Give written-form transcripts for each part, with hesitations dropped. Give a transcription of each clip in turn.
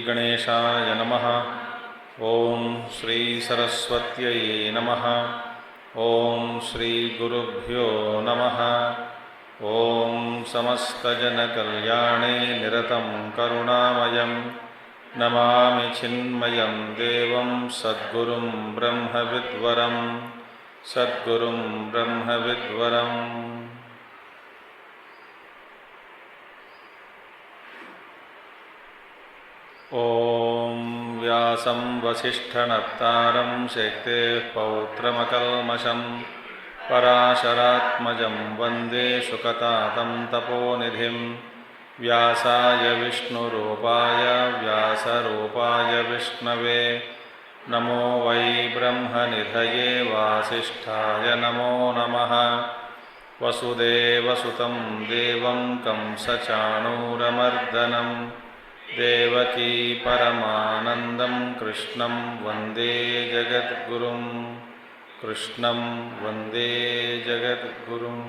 गणेशाय नमः। ओम श्री सरस्वत्यै नमः। ओम श्री गुरुभ्यो नमः। ओम समस्तजनकल्याणे निरतं करुणामयं नमामि चिन्मयं देवं सद्गुरुं ब्रह्मविद्वरं सद्गुरुं ब्रह्मविद्वरम्। ओम व्यासं वसिष्ठनप्तारं शक्तेः पौत्रमकल्मषं पराशरात्मजं वन्दे शुकतातं तपोनिधिं। व्यासाय विष्णुरूपाय व्यासरूपाय विष्णवे नमो वै ब्रह्मनिधये वासिष्ठाय नमो नमः। वसुदेवसुतं देवं कंसचाणूरमर्दनं देवकी परमानंदं कृष्णं वंदे जगद्गुरुं कृष्णं वंदे जगद्गुरुं।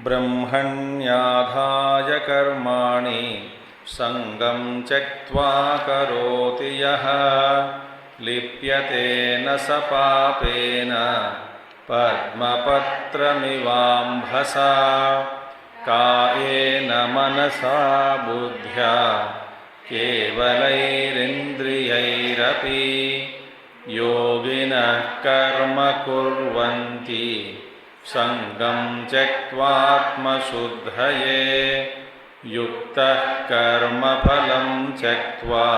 ब्रह्मण्याधाय कर्माणि संगं त्यक्त्वा करोति यः लिप्यते न स पापेन पद्मपत्रमिवाम्भसा। कायेन मनसा बुद्ध्या केवलैरिन्द्रियैरपि योगिनः कर्म कुर्वन्ति संगं त्यक्त्वात्मशुद्धये। युक्तः कर्मफलं त्यक्त्वा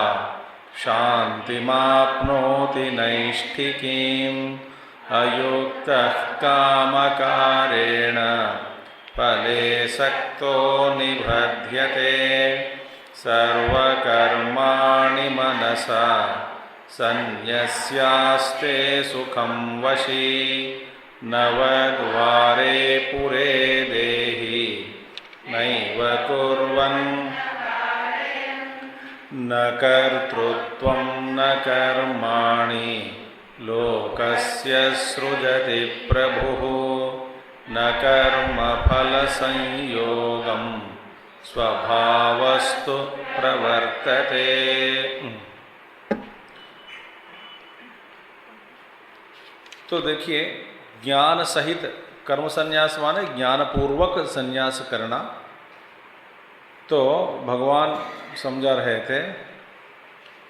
शान्तिमाप्नोति नैष्ठिकीम्। अयुक्तः कामकारेण फले सक्तो निबध्यते। सर्वकर्माणि मनसा सन्न्यस्यास्ते सुखं वशी। नवद्वारे पुरे देहि नैव कुर्वन् न कर्तृत्वं न कर्माणि लोकस्य सृजति प्रभुः। न कर्मफलसंयोगं स्वभावस्तु प्रवर्तते। तो देखिए, ज्ञान सहित कर्म संन्यास माने ज्ञानपूर्वक संन्यास करना। तो भगवान समझा रहे थे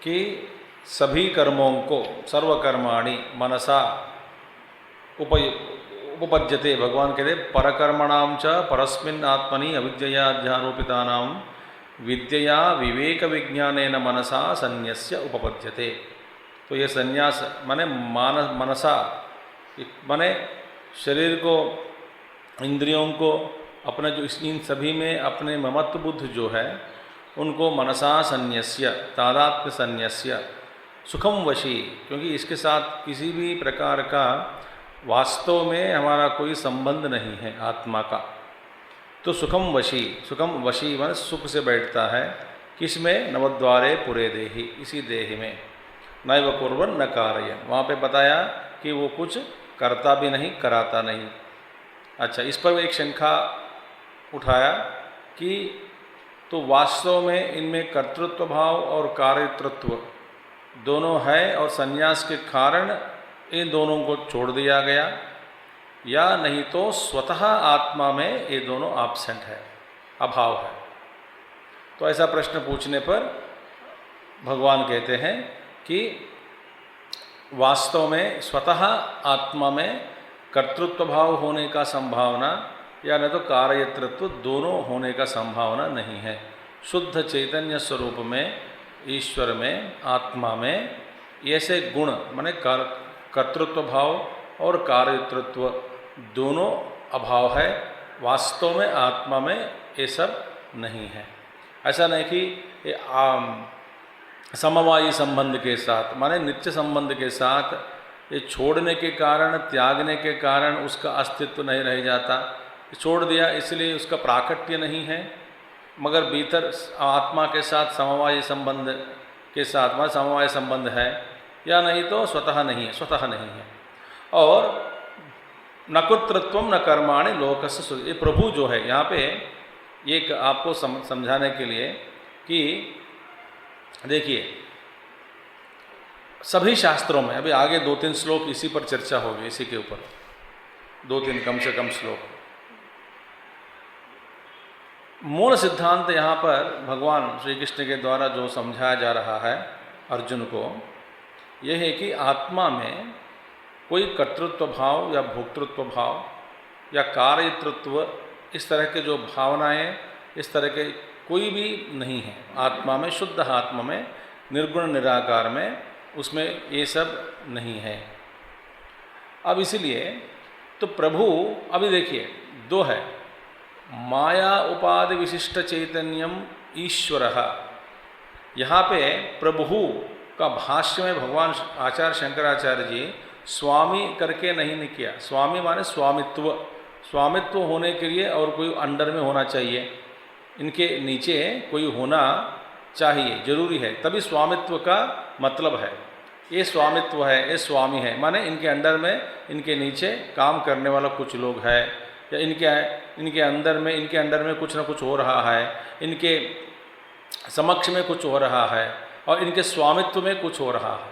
कि सभी कर्मों को सर्वकर्माणि मनसा उपपद्यते। भगवान कहते परकर्मणां च परस्मिन् आत्मनि अविद्यया अध्यारोपितानां विद्यया विवेक विज्ञानेन मनसा संन्यस्य उपपद्यते। तो ये संन्यास माने मनसा माने शरीर को, इंद्रियों को, अपने जो इन सभी में अपने ममत्व बुद्ध जो है उनको मनसा संन्यस्य तादात्म्य संन्यस्य सुखम वशी। क्योंकि इसके साथ किसी भी प्रकार का वास्तव में हमारा कोई संबंध नहीं है आत्मा का। तो सुखम वशी माने सुख से बैठता है। किस में? नवद्वारे पुरे देहि, इसी देह में। नैव कुर्वन् न कारयन्, वहाँ पे बताया कि वो कुछ करता भी नहीं, कराता नहीं। अच्छा, इस पर एक शंका उठाया कि तो वास्तव में इनमें कर्तृत्व भाव और कार्यतृत्व दोनों है और संन्यास के कारण इन दोनों को छोड़ दिया गया, या नहीं तो स्वतः आत्मा में ये दोनों एब्सेंट है, अभाव है। तो ऐसा प्रश्न पूछने पर भगवान कहते हैं कि वास्तव में स्वतः आत्मा में कर्तृत्व भाव होने का संभावना या न तो कार्यतृत्व दोनों होने का संभावना नहीं है। शुद्ध चैतन्य स्वरूप में, ईश्वर में, आत्मा में ऐसे गुण माने कर्तृत्व भाव और कार्यतृत्व दोनों अभाव है। वास्तव में आत्मा में ये सब नहीं है। ऐसा नहीं कि समवायी संबंध के साथ माने नित्य संबंध के साथ ये छोड़ने के कारण, त्यागने के कारण उसका अस्तित्व नहीं रह जाता। छोड़ दिया इसलिए उसका प्राकट्य नहीं है, मगर भीतर आत्मा के साथ समवायी संबंध के साथ में समवाय संबंध है, या नहीं तो स्वतः नहीं है, स्वतः नहीं है। और न कर्तृत्वम न कर्माणि लोकस्य, ये प्रभु जो है यहाँ पे एक आपको समझाने के लिए कि देखिए सभी शास्त्रों में, अभी आगे 2-3 श्लोक इसी पर चर्चा होगी, इसी के ऊपर 2-3 कम से कम श्लोक। मूल सिद्धांत यहाँ पर भगवान श्री कृष्ण के द्वारा जो समझाया जा रहा है अर्जुन को, यह है कि आत्मा में कोई कर्तृत्व भाव या भोक्तृत्व भाव या कार्यतृत्व इस तरह के जो भावनाएं, इस तरह के कोई भी नहीं है आत्मा में। शुद्ध आत्मा में, निर्गुण निराकार में, उसमें ये सब नहीं है। अब इसलिए तो प्रभु, अभी देखिए 2 है, माया उपाधि विशिष्ट चैतन्यम ईश्वरः। यहाँ पे प्रभु का भाष्य में भगवान आचार्य शंकराचार्य जी स्वामी करके नहीं किया। स्वामी माने स्वामित्व, स्वामित्व होने के लिए और कोई अंडर में होना चाहिए, इनके नीचे कोई होना चाहिए, जरूरी है, तभी स्वामित्व का मतलब है। ये स्वामित्व है, ये स्वामी है, माने इनके अंडर में, इनके नीचे काम करने वाला कुछ लोग है, या इनके अंडर में कुछ ना कुछ हो रहा है, इनके समक्ष में कुछ हो रहा है, और इनके स्वामित्व में कुछ हो रहा है।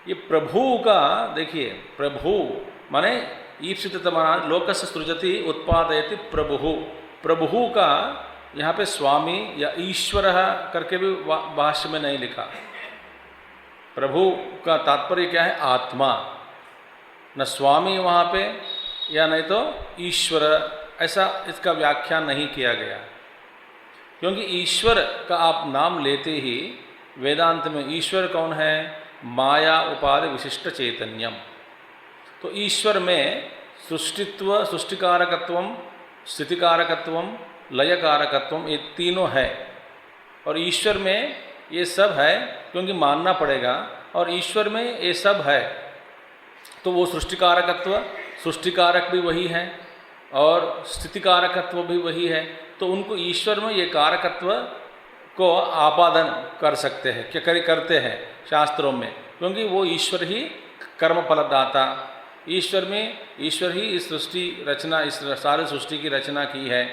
ये प्रभु का देखिए, प्रभु माने ईप्सिततमा लोकस्य सृजति उत्पादयति प्रभु। प्रभु का यहाँ पे स्वामी या ईश्वर करके भी भाष्य में नहीं लिखा। प्रभु का तात्पर्य क्या है? आत्मा, न स्वामी वहाँ पे या नहीं तो ईश्वर, ऐसा इसका व्याख्यान नहीं किया गया। क्योंकि ईश्वर का आप नाम लेते ही वेदांत में ईश्वर कौन है? माया उपाधि विशिष्ट चैतन्यम। तो ईश्वर में सृष्टित्व, सृष्टिकारकत्वम, स्थितिकारकत्वम, लयकारकत्वम, ये तीनों है। और ईश्वर में ये सब है, क्योंकि मानना पड़ेगा, और ईश्वर में ये सब है। तो वो सृष्टिकारकत्व, सृष्टिकारक भी वही है और स्थितिकारकत्व भी वही है। तो उनको ईश्वर में ये कारकत्व को आपादन कर सकते हैं, क्या करते हैं शास्त्रों में, क्योंकि वो ईश्वर ही कर्म फलदाता, ईश्वर ही इस सृष्टि रचना, इस सारे सृष्टि की रचना की है,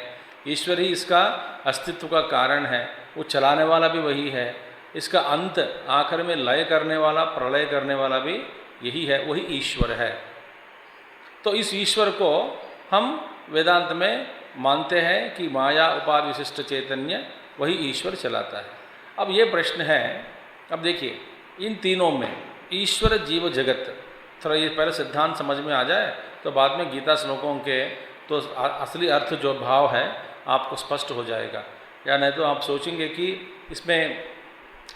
ईश्वर ही इसका अस्तित्व का कारण है, वो चलाने वाला भी वही है, इसका अंत आखिर में लय करने वाला, प्रलय करने वाला भी यही है, वही ईश्वर है। तो इस ईश्वर को हम वेदांत में मानते हैं कि माया उपाधि विशिष्ट चैतन्य वही ईश्वर चलाता है। अब ये प्रश्न है, अब देखिए इन तीनों में ईश्वर, जीव, जगत, थोड़ा ये पहले सिद्धांत समझ में आ जाए तो बाद में गीता श्लोकों के तो असली अर्थ जो भाव है आपको स्पष्ट हो जाएगा। या नहीं तो आप सोचेंगे कि इसमें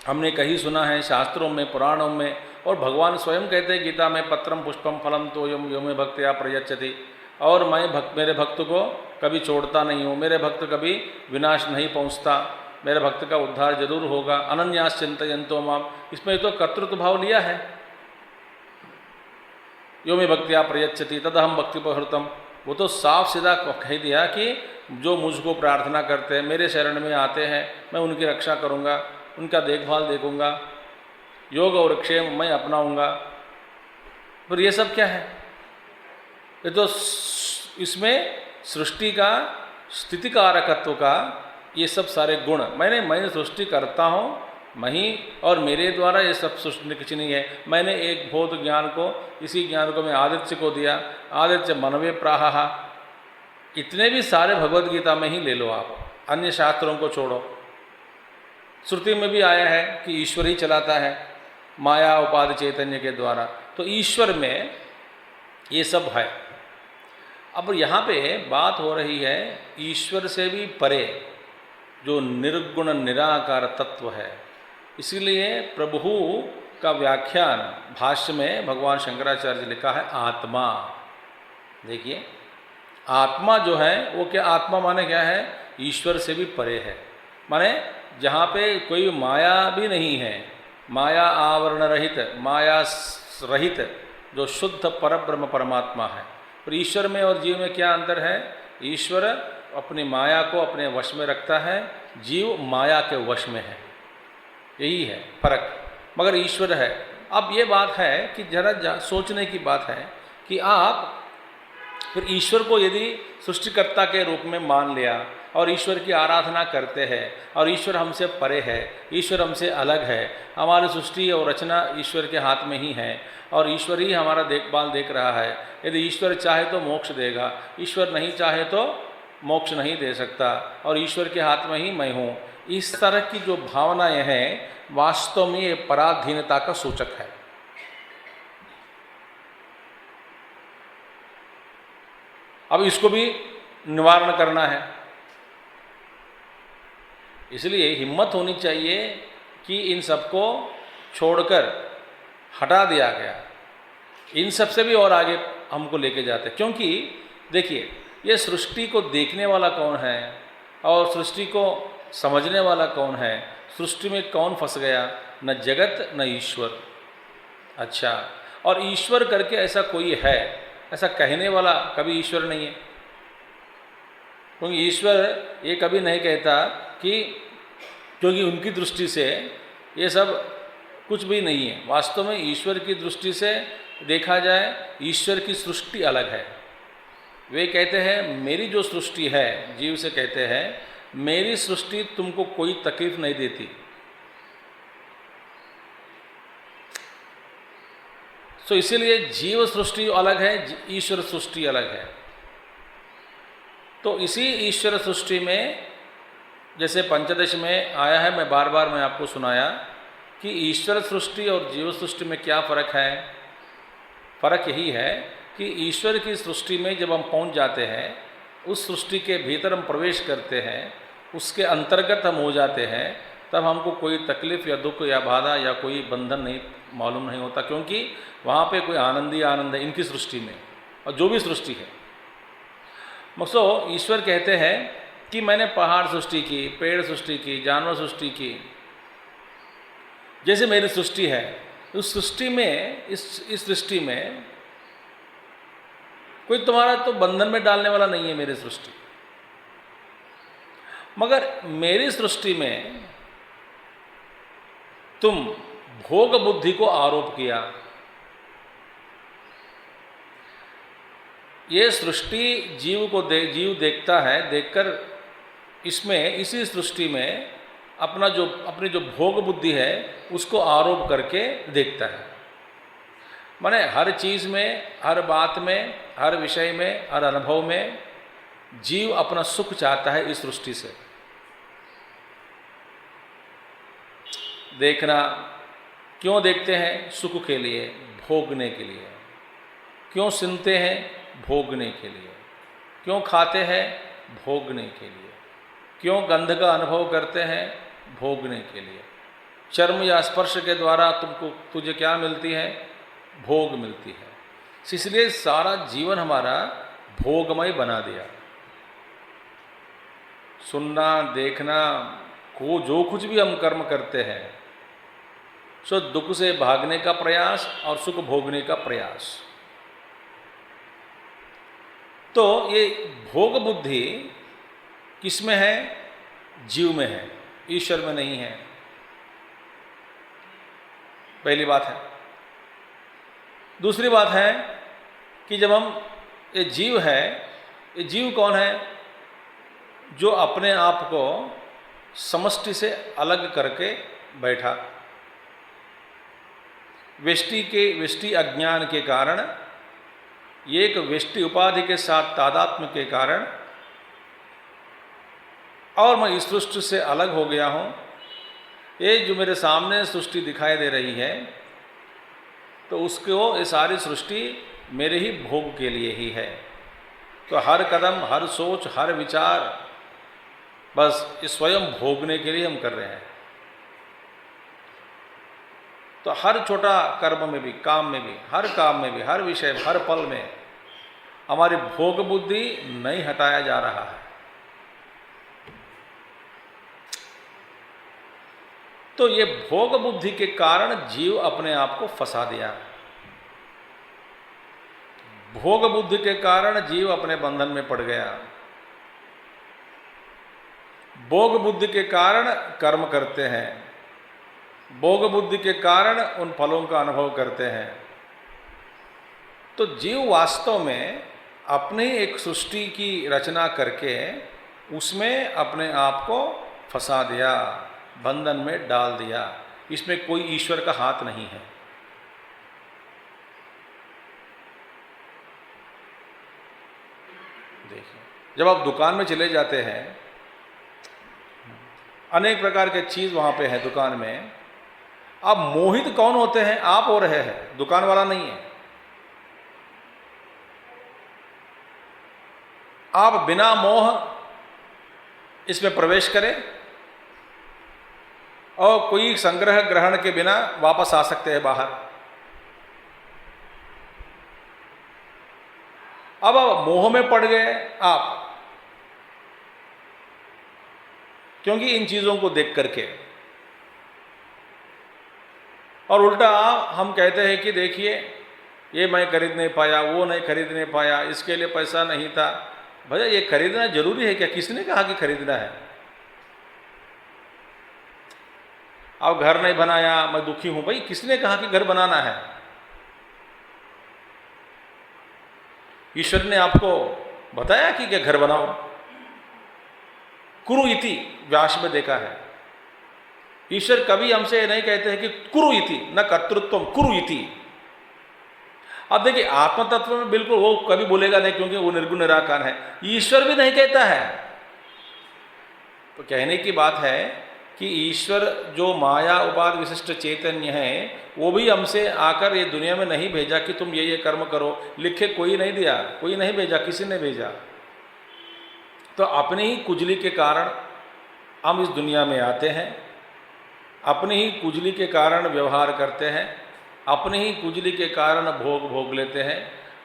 हमने कहीं सुना है शास्त्रों में, पुराणों में, और भगवान स्वयं कहते हैं गीता में, पत्रम पुष्पम फलम तो यो मे भक्त्या प्रयच्छति, और मैं मेरे भक्त को कभी छोड़ता नहीं हूँ, मेरे भक्त कभी विनाश नहीं पहुँचता, मेरे भक्त का उद्धार जरूर होगा, अनन्यास चिंतयन्तो माम। इसमें तो कर्तृत्व भाव लिया है, यो मे भक्त्या प्रयच्छति तदहम भक्तिपहृतम। वो तो साफ सीधा कह दिया कि जो मुझको प्रार्थना करते हैं, मेरे शरण में आते हैं, मैं उनकी रक्षा करूँगा, उनका देखभाल देखूँगा, योग और क्षेम मैं अपनाऊँगा। पर ये सब क्या है? ये तो इसमें सृष्टि का, स्थिति कारकत्व का, ये सब सारे गुण, मैं सृष्टि करता हूँ, मैं ही, और मेरे द्वारा ये सब सृष्टि कुछ नहीं है। मैंने एक भौत ज्ञान को, इसी ज्ञान को मैं आदित्य को दिया, आदित्य मनवे प्राह। इतने भी सारे भगवद गीता में ही ले लो आप, अन्य शास्त्रों को छोड़ो। श्रुति में भी आया है कि ईश्वर ही चलाता है माया उपाधि चैतन्य के द्वारा, तो ईश्वर में ये सब है। अब यहाँ पे बात हो रही है ईश्वर से भी परे जो निर्गुण निराकार तत्व है। इसीलिए प्रभु का व्याख्यान भाष्य में भगवान शंकराचार्य लिखा है आत्मा। देखिए आत्मा जो है वो क्या, आत्मा माने क्या है, ईश्वर से भी परे है, माने जहाँ पे कोई माया भी नहीं है, माया आवरण रहित, माया रहित जो शुद्ध परब्रह्म परमात्मा है। और ईश्वर में और जीव में क्या अंतर है, ईश्वर अपनी माया को अपने वश में रखता है, जीव माया के वश में है, यही है फर्क, मगर ईश्वर है। अब ये बात है कि जरा सोचने की बात है कि आप फिर ईश्वर को यदि सृष्टिकर्ता के रूप में मान लिया और ईश्वर की आराधना करते हैं और ईश्वर हमसे परे है, ईश्वर हमसे अलग है, हमारी सृष्टि और रचना ईश्वर के हाथ में ही है और ईश्वर ही हमारा देखभाल देख रहा है। यदि ईश्वर चाहे तो मोक्ष देगा, ईश्वर नहीं चाहे तो मोक्ष नहीं दे सकता और ईश्वर के हाथ में ही मैं हूँ, इस तरह की जो भावनाएं हैं वास्तव में ये पराधीनता का सूचक है। अब इसको भी निवारण करना है, इसलिए हिम्मत होनी चाहिए कि इन सबको छोड़कर हटा दिया गया, इन सब से भी और आगे हमको लेके जाते। क्योंकि देखिए ये सृष्टि को देखने वाला कौन है और सृष्टि को समझने वाला कौन है, सृष्टि में कौन फंस गया, न जगत न ईश्वर। अच्छा, और ईश्वर करके ऐसा कोई है, ऐसा कहने वाला कभी ईश्वर नहीं है, क्योंकि ईश्वर ये कभी नहीं कहता कि, क्योंकि उनकी दृष्टि से ये सब कुछ भी नहीं है। वास्तव में ईश्वर की दृष्टि से देखा जाए ईश्वर की सृष्टि अलग है। वे कहते हैं मेरी जो सृष्टि है, जीव से कहते हैं मेरी सृष्टि तुमको कोई तकलीफ नहीं देती। तो इसीलिए जीव सृष्टि अलग है, ईश्वर सृष्टि अलग है। तो इसी ईश्वर सृष्टि में जैसे पंचदश में आया है, मैं बार बार आपको सुनाया कि ईश्वर सृष्टि और जीव सृष्टि में क्या फ़र्क है। फ़र्क यही है कि ईश्वर की सृष्टि में जब हम पहुंच जाते हैं, उस सृष्टि के भीतर हम प्रवेश करते हैं, उसके अंतर्गत हम हो जाते हैं, तब हमको कोई तकलीफ़ या दुख या बाधा या कोई बंधन नहीं मालूम नहीं होता, क्योंकि वहाँ पे कोई आनंद ही आनंद है इनकी सृष्टि में, और जो भी सृष्टि है। मकसद ईश्वर कहते हैं कि मैंने पहाड़ सृष्टि की, पेड़ सृष्टि की, जानवर सृष्टि की, जैसे मेरी सृष्टि है, उस सृष्टि में इस सृष्टि में कोई तुम्हारा तो बंधन में डालने वाला नहीं है मेरी सृष्टि। मगर मेरी सृष्टि में तुम भोग बुद्धि को आरोप किया। ये सृष्टि जीव को जीव देखता है, देखकर इसमें इसी सृष्टि में अपनी जो भोग बुद्धि है उसको आरोप करके देखता है। माने हर चीज़ में, हर बात में, हर विषय में, हर अनुभव में जीव अपना सुख चाहता है इस सृष्टि से। देखना क्यों देखते हैं? सुख के लिए, भोगने के लिए। क्यों सुनते हैं? भोगने के लिए। क्यों खाते हैं? भोगने के लिए। क्यों गंध का अनुभव करते हैं? भोगने के लिए। चर्म या स्पर्श के द्वारा तुझे क्या मिलती है? भोग मिलती है। इसलिए सारा जीवन हमारा भोगमय बना दिया। सुनना, देखना को जो कुछ भी हम कर्म करते हैं, सो दुख से भागने का प्रयास और सुख भोगने का प्रयास। तो ये भोग बुद्धि किस में है? जीव में है, ईश्वर में नहीं है। पहली बात है। दूसरी बात है कि जब हम ये जीव है, ये जीव कौन है? जो अपने आप को समष्टि से अलग करके बैठा। व्यष्टि अज्ञान के कारण, एक व्यष्टि उपाधि के साथ तादात्म्य के कारण, और मैं इस सृष्टि से अलग हो गया हूँ ये जो मेरे सामने सृष्टि दिखाई दे रही है, तो उसको ये सारी सृष्टि मेरे ही भोग के लिए ही है। तो हर कदम, हर सोच, हर विचार बस इस स्वयं भोगने के लिए हम कर रहे हैं। तो हर छोटा कर्म में भी, काम में भी, हर काम में भी, हर विषय में, हर पल में हमारी भोग बुद्धि नहीं हटाया जा रहा है। तो ये भोग बुद्धि के कारण जीव अपने आप को फंसा दिया। भोग बुद्धि के कारण जीव अपने बंधन में पड़ गया। भोग बुद्धि के कारण कर्म करते हैं, भोग बुद्धि के कारण उन फलों का अनुभव करते हैं। तो जीव वास्तव में अपनी एक सृष्टि की रचना करके उसमें अपने आप को फंसा दिया, बंधन में डाल दिया। इसमें कोई ईश्वर का हाथ नहीं है। देखिए, जब आप दुकान में चले जाते हैं, अनेक प्रकार के चीज वहां पे है दुकान में, आप मोहित कौन होते हैं? आप हो रहे हैं, दुकान वाला नहीं है। आप बिना मोह इसमें प्रवेश करें और कोई संग्रह ग्रहण के बिना वापस आ सकते हैं बाहर। अब मोह में पड़ गए आप, क्योंकि इन चीजों को देख करके, और उल्टा हम कहते हैं कि देखिए ये मैं खरीद नहीं पाया, वो नहीं खरीद नहीं पाया, इसके लिए पैसा नहीं था। भैया ये खरीदना जरूरी है क्या? किसने कहा कि खरीदना है? अब घर नहीं बनाया, मैं दुखी हूं। भाई किसने कहा कि घर बनाना है? ईश्वर ने आपको बताया कि क्या घर बनाओ? कुरु इति व्यास में देखा है। ईश्वर कभी हमसे ये नहीं कहते हैं कि कुरु इति, न कर्तृत्व, कुरु इति। अब देखिए आत्म तत्व में बिल्कुल वो कभी बोलेगा नहीं, क्योंकि वो निर्गुण निराकार है। ईश्वर भी नहीं कहता है। तो कहने की बात है कि ईश्वर जो माया उपाधि विशिष्ट चैतन्य है, वो भी हमसे आकर ये दुनिया में नहीं भेजा कि तुम ये कर्म करो, लिखे कोई नहीं दिया, कोई नहीं भेजा, किसी ने भेजा। तो अपनी ही कुजली के कारण हम इस दुनिया में आते हैं, अपनी ही कुजली के कारण व्यवहार करते हैं, अपनी ही कुजली के कारण भोग लेते हैं,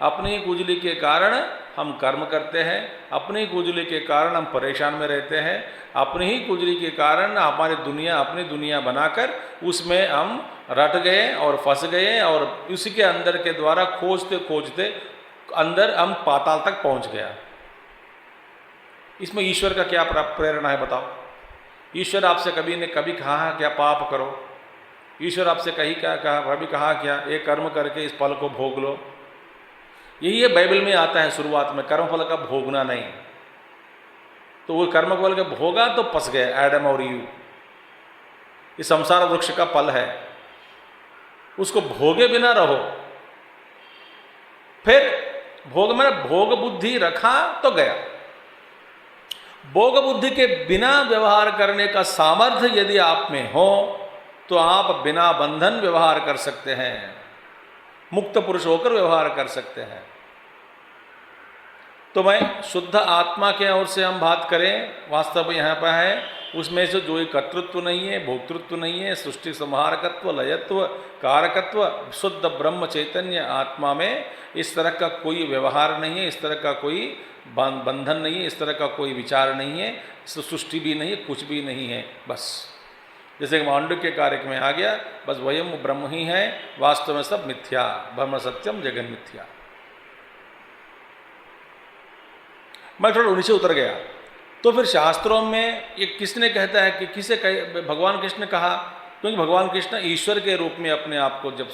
अपनी ही कुजली के कारण हम कर्म करते हैं, अपनी कुजली के कारण हम परेशान में रहते हैं, अपनी ही कुजली के कारण हमारी दुनिया, अपनी दुनिया बनाकर उसमें हम रट गए और फंस गए, और उसी के अंदर के द्वारा खोजते खोजते अंदर हम पाताल तक पहुंच गया। इसमें ईश्वर का क्या प्रेरणा है बताओ? ईश्वर आपसे कभी कहा क्या पाप करो? ईश्वर आपसे कभी कहा क्या ये कर्म करके इस फल को भोग लो? यही है बाइबल में आता है शुरुआत में, कर्मफल का भोगना नहीं। तो वो कर्मफल का भोगा तो फंस गए एडम और ईव। इस संसार वृक्ष का फल है, उसको भोगे बिना रहो। फिर भोग में भोग बुद्धि रखा तो गया। भोग बुद्धि के बिना व्यवहार करने का सामर्थ्य यदि आप में हो तो आप बिना बंधन व्यवहार कर सकते हैं, मुक्त पुरुष होकर व्यवहार कर सकते हैं। तो मैं शुद्ध आत्मा के ओर से हम बात करें, वास्तव में यहाँ पर है उसमें से जो कर्तृत्व नहीं है, भोक्तृत्व नहीं है, सृष्टि संहारकत्व, लयत्व, कारकत्व, शुद्ध ब्रह्म चैतन्य आत्मा में इस तरह का कोई व्यवहार नहीं है, इस तरह का कोई बंधन नहीं है, इस तरह का कोई विचार नहीं है, सृष्टि भी नहीं है, कुछ भी नहीं है। बस जैसे मांडव्य के कार्य में आ गया, बस वयम ब्रह्म ही है, वास्तव में सब मिथ्या, ब्रह्म सत्यम जगन मिथ्या। मैं थोड़ा नीचे उतर गया। तो फिर शास्त्रों में ये किसने कहता है कि किसे भगवान कृष्ण ने कहा, क्योंकि भगवान कृष्ण ईश्वर के रूप में अपने आप को जब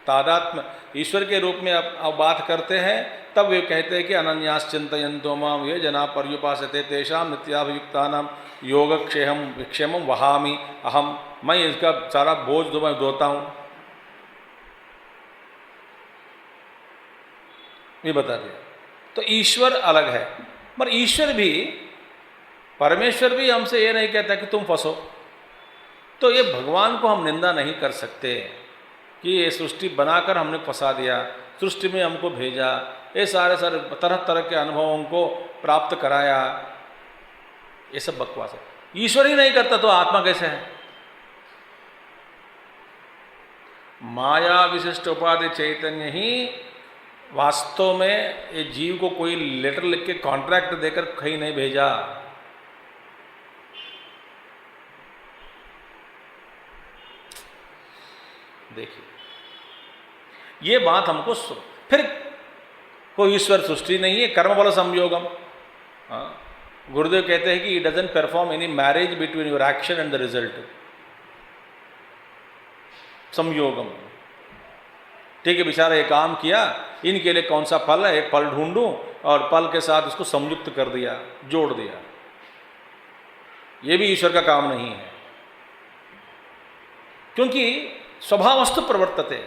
तादात्म्य ईश्वर के रूप में आप बात करते हैं, तब वे कहते हैं कि अनन्यास चिंतयन्तो माम ये जना पर्युपासते तेषां नित्याभियुक्तानां योगक्षेमं वहामि अहम। मैं इसका सारा बोझ मैं ढोता हूँ, ये बता दिया। तो ईश्वर अलग है, पर ईश्वर भी, परमेश्वर भी हमसे ये नहीं कहता कि तुम फंसो। तो ये भगवान को हम निंदा नहीं कर सकते कि ये सृष्टि बनाकर हमने फंसा दिया, सृष्टि में हमको भेजा, ये सारे सारे तरह तरह के अनुभवों को प्राप्त कराया, ये सब बकवास है। ईश्वर ही नहीं करता तो आत्मा कैसे है? माया विशिष्ट उपाधि चैतन्य ही वास्तव में ये जीव को कोई लेटर लिख के कॉन्ट्रैक्ट देकर कहीं नहीं भेजा। देखिए ये बात हमको फिर कोई ईश्वर सृष्टि नहीं है, कर्म बल संयोगम। गुरुदेव कहते हैं कि it doesn't perform any marriage between your action and the result. संयोगम, ठीक है, बेचारा ये काम किया, इनके लिए कौन सा फल है, एक फल ढूंढूं और फल के साथ उसको संयुक्त कर दिया, जोड़ दिया। ये भी ईश्वर का काम नहीं है, क्योंकि स्वभावस्तु प्रवर्तते।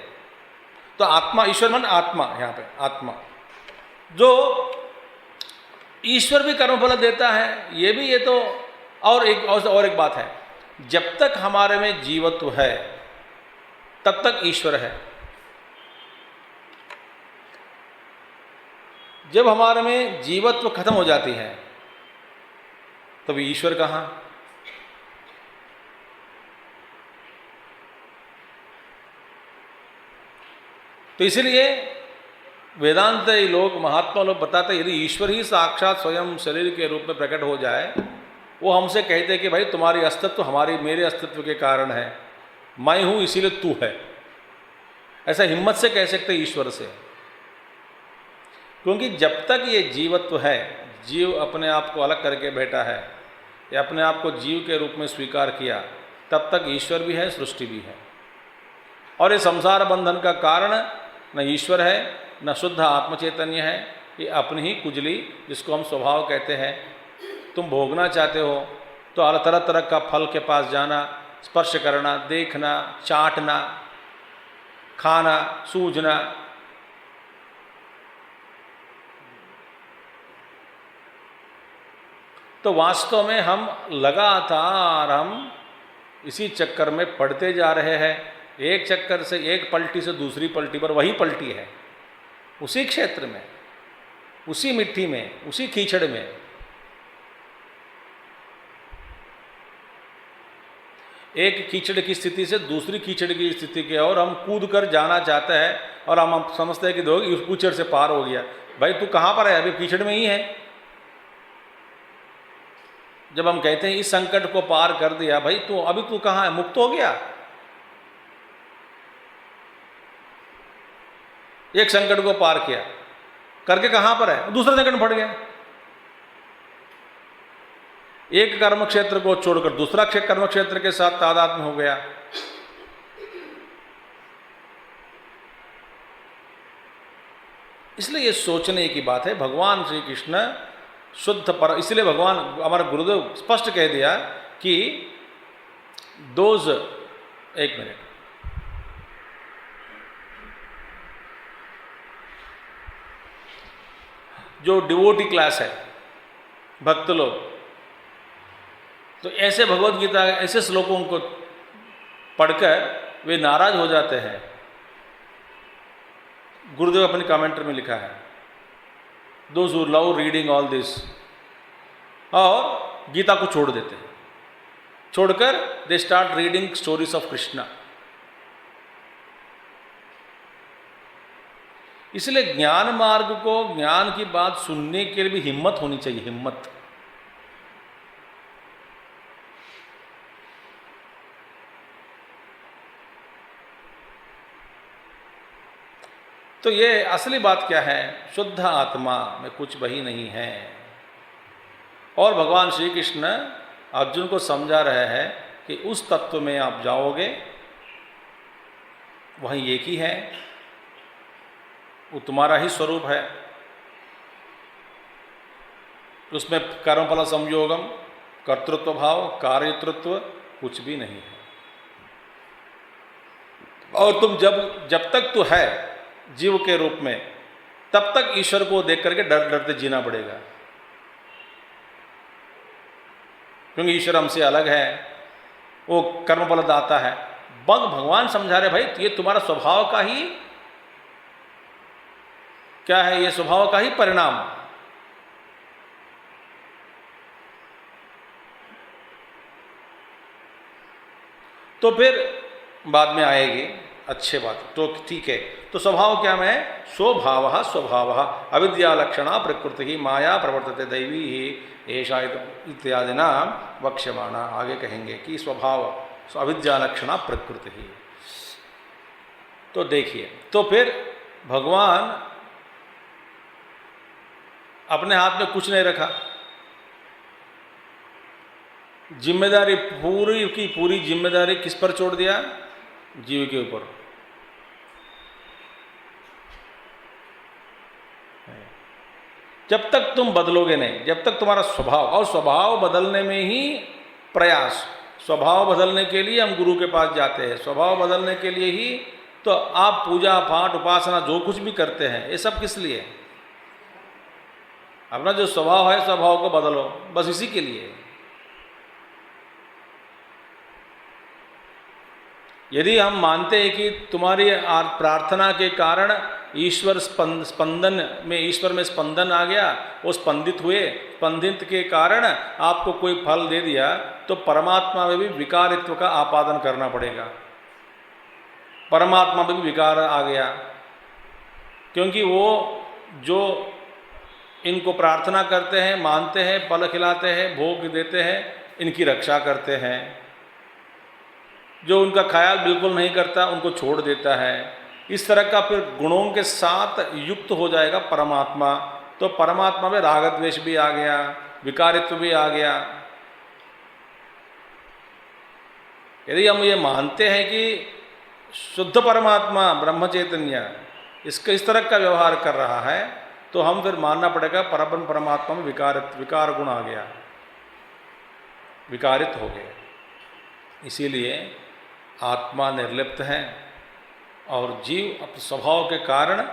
तो आत्मा, ईश्वर मन आत्मा, यहां पे आत्मा, जो ईश्वर भी कर्मफल देता है, ये भी, ये तो और एक बात है, जब तक हमारे में जीवत्व है तब तक ईश्वर है। जब हमारे में जीवत्व खत्म हो जाती है तब ईश्वर कहाँ? तो इसलिए वेदांत लोग, महात्मा लोग बताते हैं, यदि ईश्वर ही साक्षात स्वयं शरीर के रूप में प्रकट हो जाए, वो हमसे कहते हैं कि भाई तुम्हारी अस्तित्व मेरे अस्तित्व के कारण है, मैं हूं इसीलिए तू है। ऐसा हिम्मत से कह सकते ईश्वर से, क्योंकि जब तक ये जीवत्व है, जीव अपने आप को अलग करके बैठा है या अपने आप को जीव के रूप में स्वीकार किया, तब तक ईश्वर भी है, सृष्टि भी है। और ये संसार बंधन का कारण न ईश्वर है न शुद्ध आत्मचैतन्य है, ये अपनी ही कुजली, जिसको हम स्वभाव कहते हैं। तुम भोगना चाहते हो तो तरह तरह का फल के पास जाना, स्पर्श करना, देखना, चाटना, खाना, सूझना, तो वास्तव में हम लगातार इसी चक्कर में पड़ते जा रहे हैं। एक चक्कर से, एक पलटी से दूसरी पलटी पर वही पलटी है, उसी क्षेत्र में, उसी मिट्टी में, उसी कीचड़ में। एक कीचड़ की स्थिति से दूसरी कीचड़ की स्थिति की ओर हम कूद कर जाना चाहते हैं और हम समझते हैं कि देखो इस कीचड़ से पार हो गया। भाई तू कहाँ पर है? अभी कीचड़ में ही है। जब हम कहते हैं इस संकट को पार कर दिया, भाई तू अभी तू कहाँ है? मुक्त हो गया? एक संकट को पार किया, करके कहां पर है? दूसरे संकट में पड़ गया। एक कर्म क्षेत्र को छोड़कर दूसरा कर्म क्षेत्र के साथ तादात्म्य हो गया। इसलिए ये सोचने की बात है। भगवान श्री कृष्ण शुद्ध पर, इसलिए भगवान हमारा गुरुदेव स्पष्ट कह दिया कि एक मिनट, जो डिवोटी क्लास है, भक्त लोग, तो ऐसे भगवत गीता, ऐसे श्लोकों को पढ़कर वे नाराज हो जाते हैं। गुरुदेव अपने कमेंटर में लिखा है, those who love reading all this, और गीता को छोड़ देते हैं। छोड़कर they start reading stories of Krishna. इसलिए ज्ञान मार्ग को, ज्ञान की बात सुनने के लिए भी हिम्मत होनी चाहिए, हिम्मत। तो ये असली बात क्या है? शुद्ध आत्मा में कुछ वही नहीं है। और भगवान श्री कृष्ण अर्जुन को समझा रहे हैं कि उस तत्व में आप जाओगे, वही एक ही है, वो तुम्हारा ही स्वरूप है। उसमें कर्मफल संयोगम, कर्तृत्व भाव, कार्यतृत्व कुछ भी नहीं है। और तुम जब तक तू है जीव के रूप में, तब तक ईश्वर को देख करके डर डरते जीना पड़ेगा, क्योंकि ईश्वर हमसे अलग है। वो कर्म फल दाता है। भगवान समझा रहे भाई ये तुम्हारा स्वभाव का ही क्या है, ये स्वभाव का ही परिणाम। तो फिर बाद में आएगी अच्छे बात, तो ठीक है। तो स्वभाव क्या है? स्वभाव स्वभाव अविद्या लक्षणा प्रकृति ही माया प्रवर्तते दैवी ही ऐसा इत्यादि ना वक्ष्यमाणा। आगे कहेंगे कि स्वभाव अविद्या लक्षणा प्रकृति ही। तो देखिए, तो फिर भगवान अपने हाथ में कुछ नहीं रखा, जिम्मेदारी पूरी की पूरी जिम्मेदारी किस पर छोड़ दिया? जीव के ऊपर। जब तक तुम बदलोगे नहीं, जब तक तुम्हारा स्वभाव, और स्वभाव बदलने में ही प्रयास, स्वभाव बदलने के लिए हम गुरु के पास जाते हैं, स्वभाव बदलने के लिए ही तो आप पूजा पाठ उपासना जो कुछ भी करते हैं, ये सब किस लिए? अपना जो स्वभाव है स्वभाव को बदलो, बस इसी के लिए। यदि हम मानते हैं कि तुम्हारी प्रार्थना के कारण ईश्वर स्पंदन में, ईश्वर में स्पंदन आ गया, वो स्पंदित हुए, स्पंदित के कारण आपको कोई फल दे दिया, तो परमात्मा में भी विकारित्व का आपादन करना पड़ेगा। परमात्मा में भी विकार आ गया, क्योंकि वो जो इनको प्रार्थना करते हैं, मानते हैं, फल खिलाते हैं, भोग देते हैं, इनकी रक्षा करते हैं। जो उनका ख्याल बिल्कुल नहीं करता उनको छोड़ देता है। इस तरह का फिर गुणों के साथ युक्त हो जाएगा परमात्मा, तो परमात्मा में राग द्वेष भी आ गया, विकारित्व भी आ गया। यदि हम ये मानते हैं कि शुद्ध परमात्मा ब्रह्म चैतन्य इसका इस तरह का व्यवहार कर रहा है, तो हम फिर मानना पड़ेगा परब्रह्म परमात्मा में विकार गुण आ गया, विकारित हो गए। इसीलिए आत्मा निर्लिप्त है और जीव अपने स्वभाव के कारण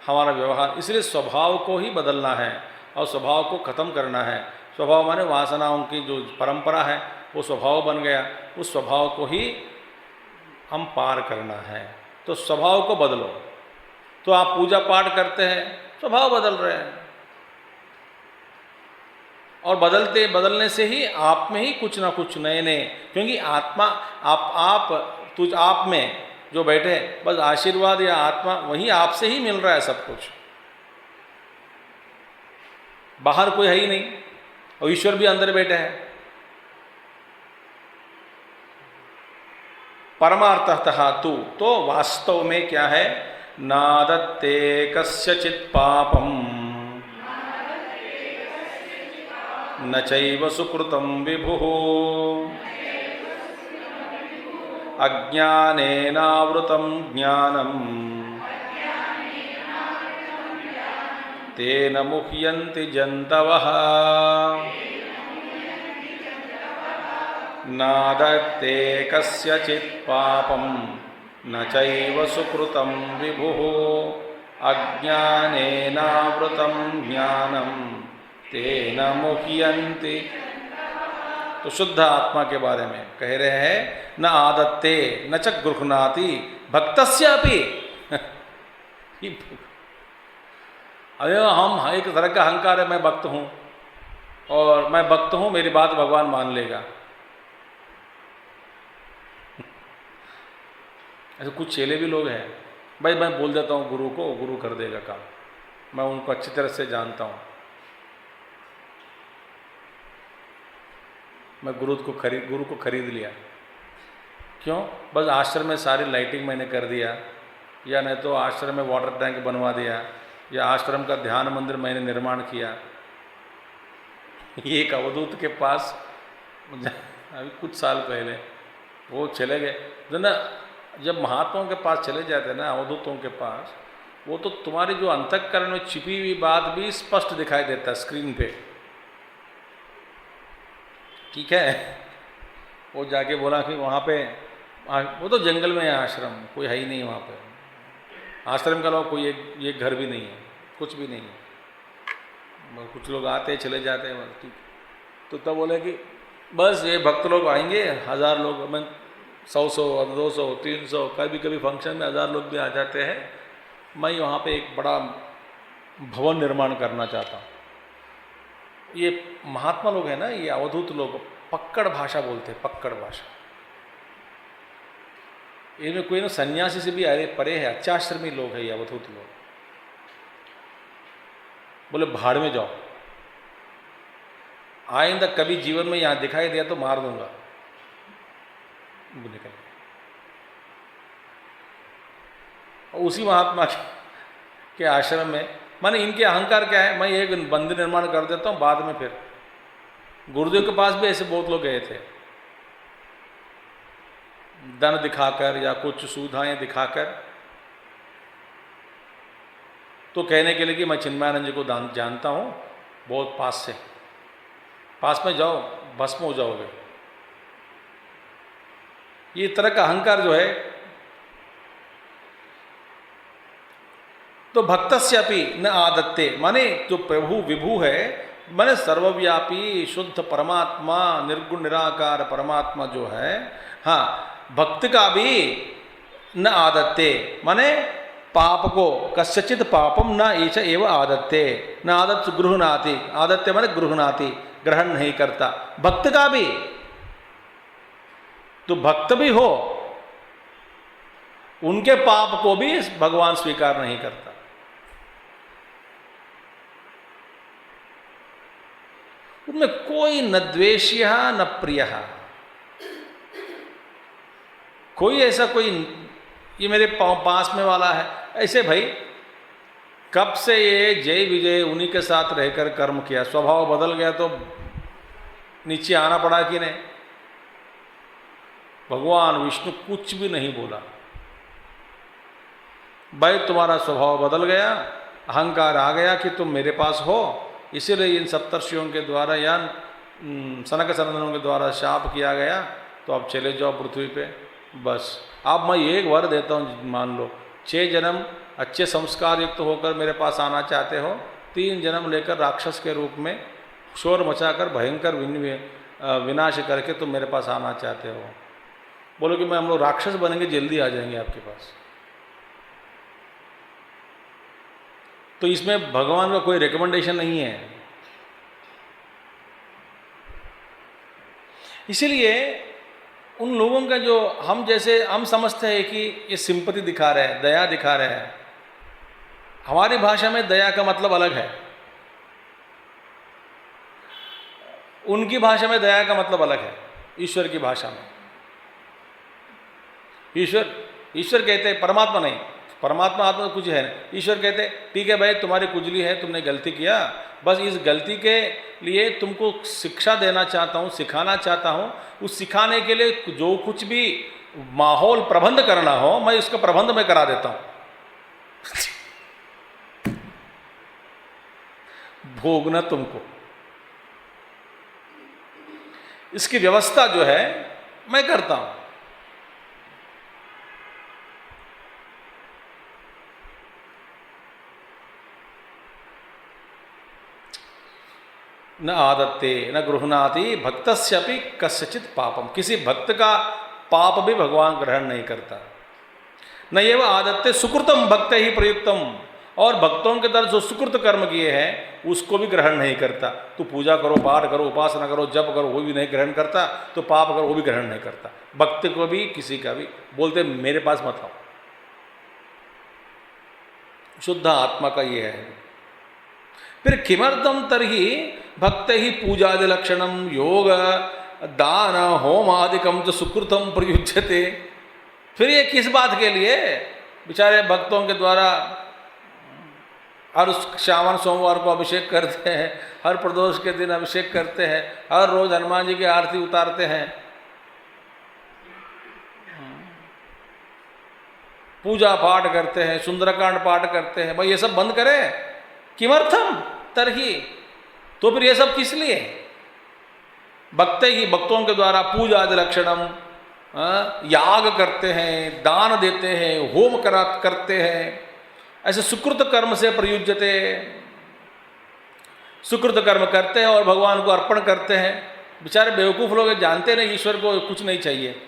हमारा व्यवहार, इसलिए स्वभाव को ही बदलना है और स्वभाव को खत्म करना है। स्वभाव माने वासनाओं की जो परंपरा है वो स्वभाव बन गया, उस स्वभाव को ही हम पार करना है। तो स्वभाव को बदलो। तो आप पूजा पाठ करते हैं, स्वभाव बदल रहे हैं, और बदलने से ही आप में ही कुछ ना कुछ नए नए, क्योंकि आत्मा आप में जो बैठे, बस आशीर्वाद या आत्मा वही आपसे ही मिल रहा है सब कुछ, बाहर कोई है ही नहीं, और ईश्वर भी अंदर बैठे हैं। परमार्थतः तु, तो वास्तव में क्या है? नादत्ते कस्यचित् पापम न चैव सुकृतं विभुः अज्ञानेनावृतं ज्ञानं तेन मुह्यन्ति जन्तवः नादत्ते कस्यचित् पापं न चैव सुकृतं विभुः अज्ञानेनावृतं ज्ञानं तेन मुह्यन्ति। तो शुद्ध आत्मा के बारे में कह रहे हैं, न आदत्ते न च गृह्णाति भक्तस्यापि। अरे हम एक तरह का अहंकार है, मैं भक्त हूँ और मैं भक्त हूँ, मेरी बात भगवान मान लेगा। ऐसे कुछ चेले भी लोग हैं, भाई मैं बोल देता हूँ गुरु को, गुरु कर देगा काम, मैं उनको अच्छी तरह से जानता हूँ, मैं गुरु को खरीद लिया। क्यों? बस आश्रम में सारी लाइटिंग मैंने कर दिया, या नहीं तो आश्रम में वाटर टैंक बनवा दिया, या आश्रम का ध्यान मंदिर मैंने निर्माण किया। ये एक अवधूत के पास अभी कुछ साल पहले वो चले गए, जो ना जब महात्माओं के पास चले जाते हैं ना, अवधूतों के पास, वो तो तुम्हारी जो अंतःकरण में छिपी हुई बात भी स्पष्ट दिखाई देता है स्क्रीन पे। ठीक है, वो जाके बोला कि वहाँ पे, वो तो जंगल में है आश्रम, कोई है ही नहीं वहाँ पे, आश्रम के अलावा कोई एक घर भी नहीं है, कुछ भी नहीं है, कुछ लोग आते चले जाते हैं, ठीक। तो तब बोले कि बस ये भक्त लोग आएंगे, 1000 लोग, मैं 100 200 300, कभी कभी फंक्शन में 1000 लोग भी आ जाते हैं। मैं वहाँ पे एक बड़ा भवन निर्माण करना चाहता हूँ। ये महात्मा लोग हैं ना, ये अवधूत लोग पक्कड़ भाषा बोलते हैं, पक्कड़ भाषा। इनमें कोई ना सन्यासी से भी अरे परे है, अच्छाश्रमी लोग हैं ये अवधूत लोग। बोले भाड़ में जाओ, आइंदा कभी जीवन में यहाँ दिखाई दिया तो मार दूंगा। निकल और उसी महात्मा के आश्रम में, माने इनके अहंकार क्या है, मैं एक मंदिर निर्माण कर देता हूँ, बाद में फिर गुरुदेव के पास भी ऐसे बहुत लोग गए थे, धन दिखाकर या कुछ सुविधाएं दिखाकर, तो कहने के लिए कि मैं चिन्मयानंद जी को जानता हूँ बहुत पास से, पास में जाओ भस्म हो जाओगे। ये तरह का अहंकार जो है, तो भक्तस्यापि न आदत्ते, माने जो प्रभु विभु है, माने सर्वव्यापी शुद्ध परमात्मा, निर्गुण निराकार परमात्मा जो है, हाँ, भक्त का भी न आदत्ते, माने पाप को कस्यचित पापम न एच एव आदत्ते, न आदत गृहणाति, आदत्ते माने गृहणाति, ग्रहण नहीं करता, भक्त का भी। तो भक्त भी हो, उनके पाप को भी भगवान स्वीकार नहीं करता। उनमें कोई न द्वेष्य न प्रिय, कोई ऐसा कोई ये मेरे पास में वाला है ऐसे, भाई कब से ये जय विजय उन्हीं के साथ रहकर कर्म किया, स्वभाव बदल गया तो नीचे आना पड़ा कि नहीं। भगवान विष्णु कुछ भी नहीं बोला, भाई तुम्हारा स्वभाव बदल गया, अहंकार आ गया कि तुम मेरे पास हो, इसीलिए इन सप्तर्षियों के द्वारा या सनक सनंदनों के द्वारा शाप किया गया, तो अब चले जाओ पृथ्वी पे। बस अब मैं एक वर देता हूँ, मान लो 6 जन्म अच्छे संस्कार युक्त होकर मेरे पास आना चाहते हो, 3 जन्म लेकर राक्षस के रूप में शोर मचाकर भयंकर विनाश करके तुम मेरे पास आना चाहते हो। बोलो कि मैं हम लोग राक्षस बनेंगे, जल्दी आ जाएंगे आपके पास। तो इसमें भगवान का कोई रिकमेंडेशन नहीं है। इसीलिए उन लोगों का जो हम जैसे हम समझते हैं कि ये सिंपैथी दिखा रहे हैं, दया दिखा रहे हैं, हमारी भाषा में दया का मतलब अलग है, उनकी भाषा में दया का मतलब अलग है। ईश्वर की भाषा में ईश्वर कहते हैं, परमात्मा नहीं, परमात्मा आत्मा कुछ है नहीं। ईश्वर कहते ठीक है भाई, तुम्हारी कुजली है, तुमने गलती किया, बस इस गलती के लिए तुमको शिक्षा देना चाहता हूँ, सिखाना चाहता हूँ। उस सिखाने के लिए जो कुछ भी माहौल प्रबंध करना हो, मैं उसका प्रबंध में करा देता हूँ। भोगना तुमको, इसकी व्यवस्था जो है मैं करता हूँ। न आदत्ते न गृहणाति भक्तस्यापि कस्यचित पापम, किसी भक्त का पाप भी भगवान ग्रहण नहीं करता। न एव आदत्ते सुकृतम भक्त ही प्रयुक्तम, और भक्तों के द्वारा जो सुकृत कर्म किए हैं उसको भी ग्रहण नहीं करता। तो पूजा करो, पाठ करो, उपासना करो, जप करो, वो भी नहीं ग्रहण करता, तो पाप करो वो भी ग्रहण नहीं करता। भक्त को भी किसी का भी बोलते मेरे पास मत आओ। शुद्ध आत्मा का ये है। फिर किमर्थम तरही भक्त ही पूजादि लक्षणम योग दान होमादिकम जो सुकृतम प्रयुज्यते, फिर ये किस बात के लिए बेचारे भक्तों के द्वारा हर श्रावण सोमवार को अभिषेक करते हैं, हर प्रदोष के दिन अभिषेक करते हैं, हर रोज हनुमान जी की आरती उतारते हैं, पूजा पाठ करते हैं, सुंदरकांड पाठ करते हैं, भाई ये सब बंद करें। किमर्थम तरही, तो फिर ये सब किस लिए? भक्त ही भक्तों के द्वारा पूजा आदि लक्षणम, याग करते हैं, दान देते हैं, होम करते हैं, ऐसे सुकृत कर्म से प्रयुज्यते, सुकृत कर्म करते हैं और भगवान को अर्पण करते हैं। बेचारे बेवकूफ़ लोग जानते नहीं ईश्वर को कुछ नहीं चाहिए।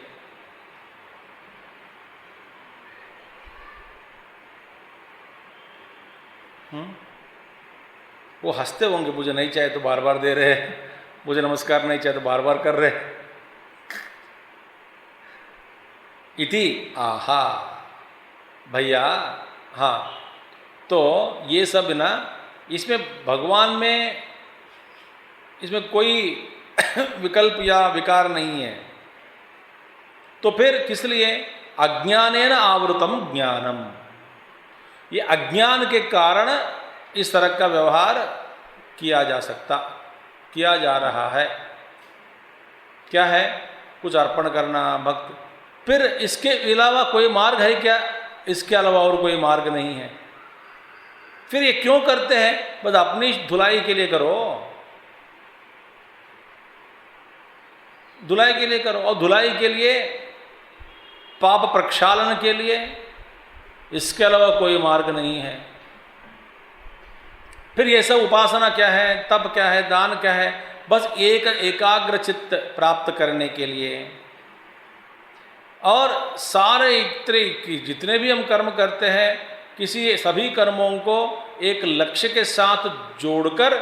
वो हंसते होंगे, मुझे नहीं चाहिए तो बार बार दे रहे, मुझे नमस्कार नहीं चाहिए तो बार बार कर रहे। इति आहा भैया। हाँ, तो ये सब ना, इसमें भगवान में इसमें कोई विकल्प या विकार नहीं है। तो फिर किस लिए? अज्ञानेन आवृतम ज्ञानम, ये अज्ञान के कारण इस तरह का व्यवहार किया जा रहा है। क्या है? कुछ अर्पण करना, भक्त। फिर इसके अलावा कोई मार्ग है क्या? इसके अलावा और कोई मार्ग नहीं है। फिर ये क्यों करते हैं? बस अपनी धुलाई के लिए करो, धुलाई के लिए करो, और धुलाई के लिए, पाप प्रक्षालन के लिए, इसके अलावा कोई मार्ग नहीं है। फिर ये सब उपासना क्या है, तप क्या है, दान क्या है? बस एक एकाग्र चित्त प्राप्त करने के लिए। और सारे जितने भी हम कर्म करते हैं, सभी कर्मों को एक लक्ष्य के साथ जोड़कर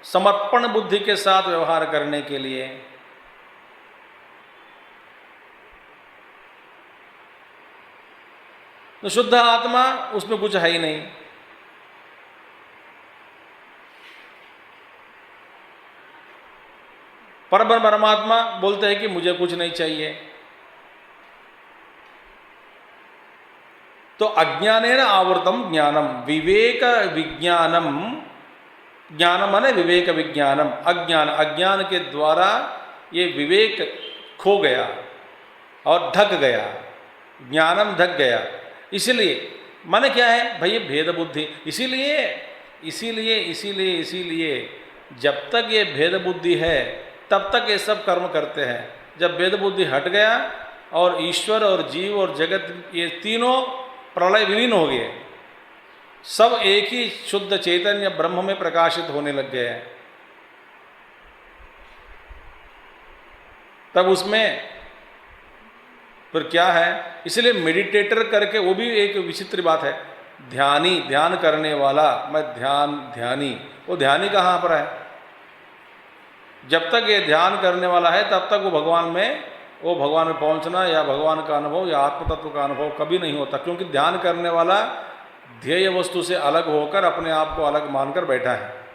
समर्पण बुद्धि के साथ व्यवहार करने के लिए। तो शुद्ध आत्मा, उसमें कुछ है ही नहीं। परमात्मा बोलते हैं कि मुझे कुछ नहीं चाहिए। तो अज्ञानेन आवृतम ज्ञानम, विवेक विज्ञानम, ज्ञानम माने विवेक विज्ञानम, अज्ञान के द्वारा ये विवेक खो गया और ढक गया, ज्ञानम ढक गया। इसलिए माने क्या है भाई? ये भेद बुद्धि। इसीलिए जब तक ये भेद बुद्धि है तब तक ये सब कर्म करते हैं। जब भेद बुद्धि हट गया और ईश्वर और जीव और जगत, ये तीनों प्रलय विलीन हो गए, सब एक ही शुद्ध चैतन्य ब्रह्म में प्रकाशित होने लग गए हैं, तब उसमें फिर क्या है? इसलिए मेडिटेटर करके, वो भी एक विचित्र बात है, ध्यान करने वाला, मैं ध्यानी, वो ध्यानी कहाँ पर है? जब तक ये ध्यान करने वाला है तब तक वो भगवान में पहुंचना या भगवान का अनुभव या आत्म तत्व का अनुभव कभी नहीं होता। क्योंकि ध्यान करने वाला ध्येय वस्तु से अलग होकर अपने आप को अलग मानकर बैठा है।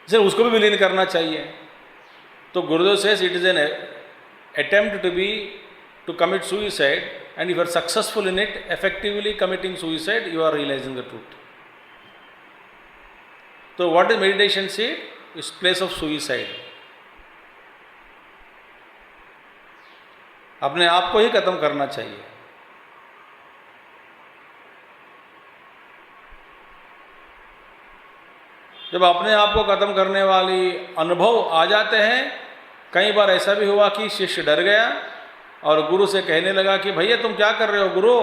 इसलिए उसको भी विलीन करना चाहिए। तो Gurudev says it is an attempt to commit suicide, and if you are successful in it, effectively committing suicide, you are realizing the truth. तो what is meditation seat? It's place of suicide. अपने आप को ही खत्म करना चाहिए। जब अपने आप को खत्म करने वाली अनुभव आ जाते हैं, कई बार ऐसा भी हुआ कि शिष्य डर गया और गुरु से कहने लगा कि भैया तुम क्या कर रहे हो गुरु?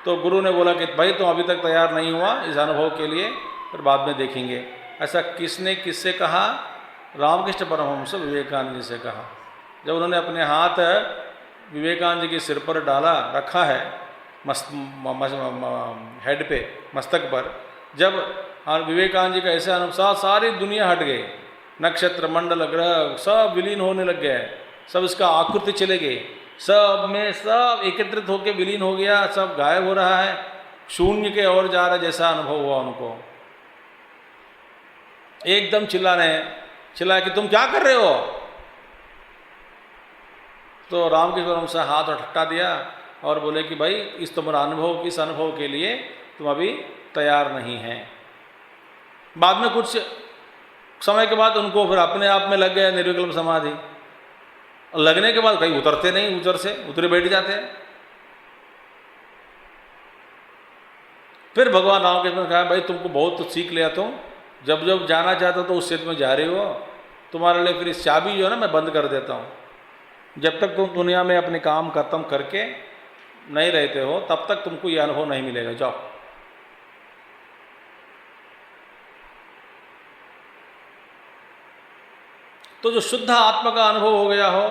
तो गुरु ने बोला कि भाई तुम अभी तक तैयार नहीं हुआ इस अनुभव के लिए, फिर बाद में देखेंगे। ऐसा किससे कहा? रामकृष्ण परमहंस विवेकानंद जी से कहा। जब उन्होंने अपने हाथ विवेकानंद जी के सिर पर रखा है, हेड पे, मस्तक पर, जब विवेकानंद जी का ऐसे अनुसार सारी दुनिया हट गई, नक्षत्र मंडल ग्रह सब विलीन होने लग गए, सब इसका आकृति चले गए, सब में सब एकत्रित होकर विलीन हो गया, सब गायब हो रहा है, शून्य के ओर जा रहा, जैसा अनुभव हुआ उनको। एकदम चिल्लाया कि तुम क्या कर रहे हो? तो रामकृष्ण परमहंस हाथ हटा दिया और बोले कि भाई इस अनुभव के लिए तुम अभी तैयार नहीं हैं। बाद में कुछ समय के बाद उनको फिर अपने आप में लग गया निर्विकल्प समाधि। लगने के बाद कहीं उतरते नहीं, उतरे बैठ जाते हैं। फिर भगवान रामकृष्ण ने कहा भाई तुमको बहुत सीख लिया, तुम जब जब जाना चाहते हो तो उस क्षेत्र में जा रहे हो, तुम्हारे लिए फिर इस चाबी जो है ना मैं बंद कर देता हूँ। जब तक तुम दुनिया में अपने काम खत्म करके नहीं रहते हो तब तक तुमको ये अनुभव नहीं मिलेगा, जाओ। तो जो शुद्ध आत्मा का अनुभव हो गया हो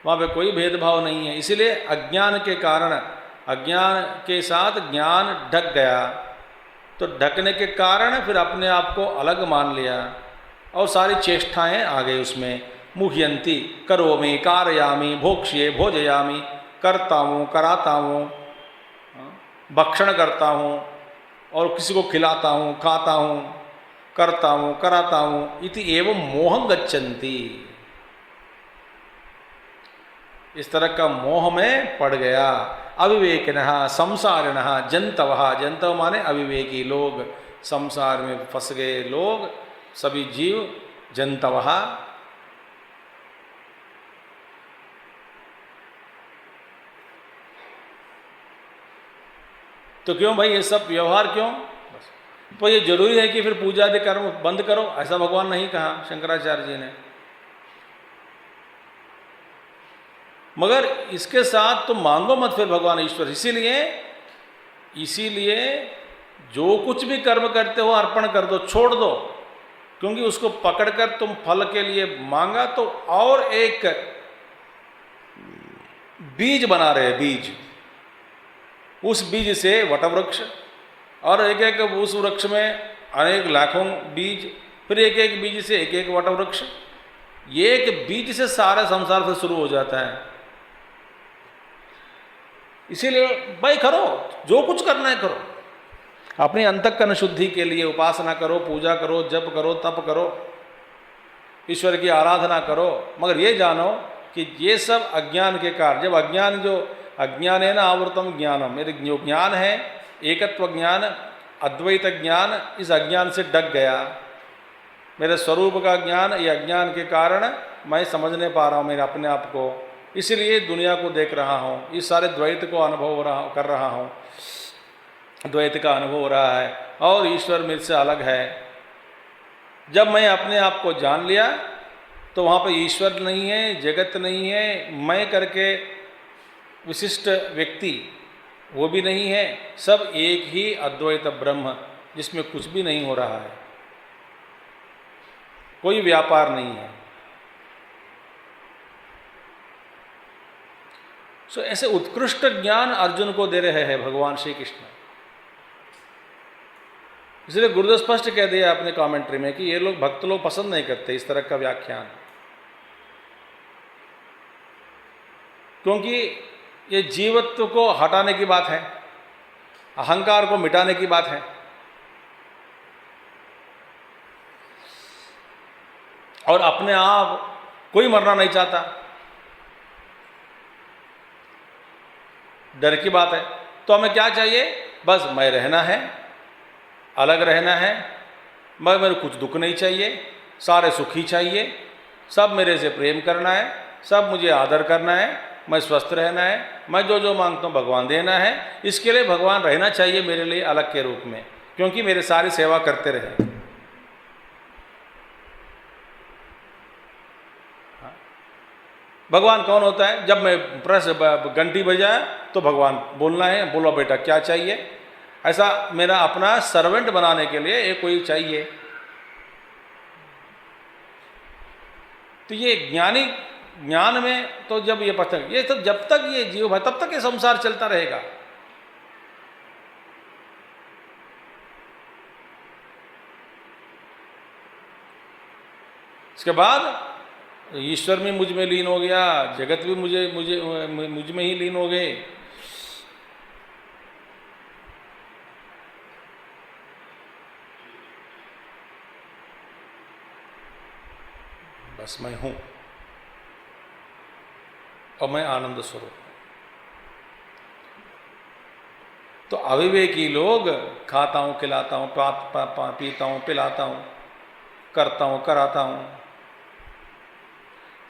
वहाँ पे कोई भेदभाव नहीं है। इसीलिए अज्ञान के कारण, अज्ञान के साथ ज्ञान ढक गया, तो ढकने के कारण फिर अपने आप को अलग मान लिया और सारी चेष्टाएं आ गई उसमें। मुह्यंती करोमि कारयामि भोक्ष्ये भोजयामि, करता हूँ कराता हूँ, भक्षण करता हूँ और किसी को खिलाता हूँ खाता हूँ, करता हूँ कराता हूँ, इति एवं मोहं गच्छन्ति। इस तरह का मोह में पड़ गया। अविवेकिनः संसारिणः जंतवः, जंतव माने अविवेकी लोग, संसार में फंस गए लोग, सभी जीव जंतवः। तो क्यों भाई ये सब व्यवहार क्यों? तो ये जरूरी है कि फिर पूजा आदि कर्म बंद करो, ऐसा भगवान नहीं कहा शंकराचार्य जी ने। मगर इसके साथ तुम मांगो मत फिर भगवान ईश्वर। इसीलिए जो कुछ भी कर्म करते हो अर्पण कर दो, छोड़ दो, क्योंकि उसको पकड़कर तुम फल के लिए मांगा तो और एक बीज बना रहे, बीज। उस बीज से वटवृक्ष, और एक एक उस वृक्ष में अनेक लाखों बीज, फिर एक एक बीज से एक एक वटवृक्ष। एक बीज से सारा संसार से शुरू हो जाता है। इसीलिए भाई करो, जो कुछ करना है करो, अपनी अंतःकरण शुद्धि के लिए उपासना करो, पूजा करो, जप करो, तप करो, ईश्वर की आराधना करो। मगर ये जानो कि ये सब अज्ञान के कारण, जब अज्ञान, जो अज्ञान है ना आवृतम ज्ञानम, मेरे जो ज्ञान है एकत्व ज्ञान, अद्वैत ज्ञान, इस अज्ञान से डग गया। मेरे स्वरूप का ज्ञान, ये अज्ञान के कारण मैं समझ नहीं पा रहा हूँ मेरे अपने आप को, इसलिए दुनिया को देख रहा हूँ, इस सारे द्वैत को अनुभव कर रहा हूँ, द्वैत का अनुभव हो रहा है और ईश्वर मेरे से अलग है। जब मैं अपने आप को जान लिया तो वहाँ पर ईश्वर नहीं है, जगत नहीं है, मैं करके विशिष्ट व्यक्ति वो भी नहीं है, सब एक ही अद्वैत ब्रह्म जिसमें कुछ भी नहीं हो रहा है, कोई व्यापार नहीं है। सो ऐसे उत्कृष्ट ज्ञान अर्जुन को दे रहे हैं भगवान श्री कृष्ण। इसलिए गुरुदेव स्पष्ट कह दिया अपने कमेंट्री में कि ये लोग भक्त लोग पसंद नहीं करते इस तरह का व्याख्यान, क्योंकि ये जीवत्व को हटाने की बात है, अहंकार को मिटाने की बात है। और अपने आप कोई मरना नहीं चाहता, डर की बात है। तो हमें क्या चाहिए? बस मैं रहना है, अलग रहना है, मगर मेरे कुछ दुख नहीं चाहिए, सारे सुखी चाहिए, सब मेरे से प्रेम करना है, सब मुझे आदर करना है, मैं स्वस्थ रहना है, मैं जो जो मांगता हूँ भगवान देना है। इसके लिए भगवान रहना चाहिए मेरे लिए अलग के रूप में, क्योंकि मेरे सारी सेवा करते रहे। भगवान कौन होता है? जब मैं प्रेस घंटी बजाया तो भगवान बोलना है, बोलो बेटा क्या चाहिए। ऐसा मेरा अपना सर्वेंट बनाने के लिए एक कोई चाहिए। तो ये ज्ञानी ज्ञान में तो जब ये पता, ये तो जब तक ये जीव है तब तक ये संसार चलता रहेगा। इसके बाद ईश्वर भी मुझ में लीन हो गया, जगत भी मुझ में ही लीन हो गए। बस मैं हूं और मैं आनंद स्वरूप हूं। तो अविवेकी लोग खाता हूं खिलाता हूं, पीता हूं पिलाता हूं, करता हूं कराता हूं,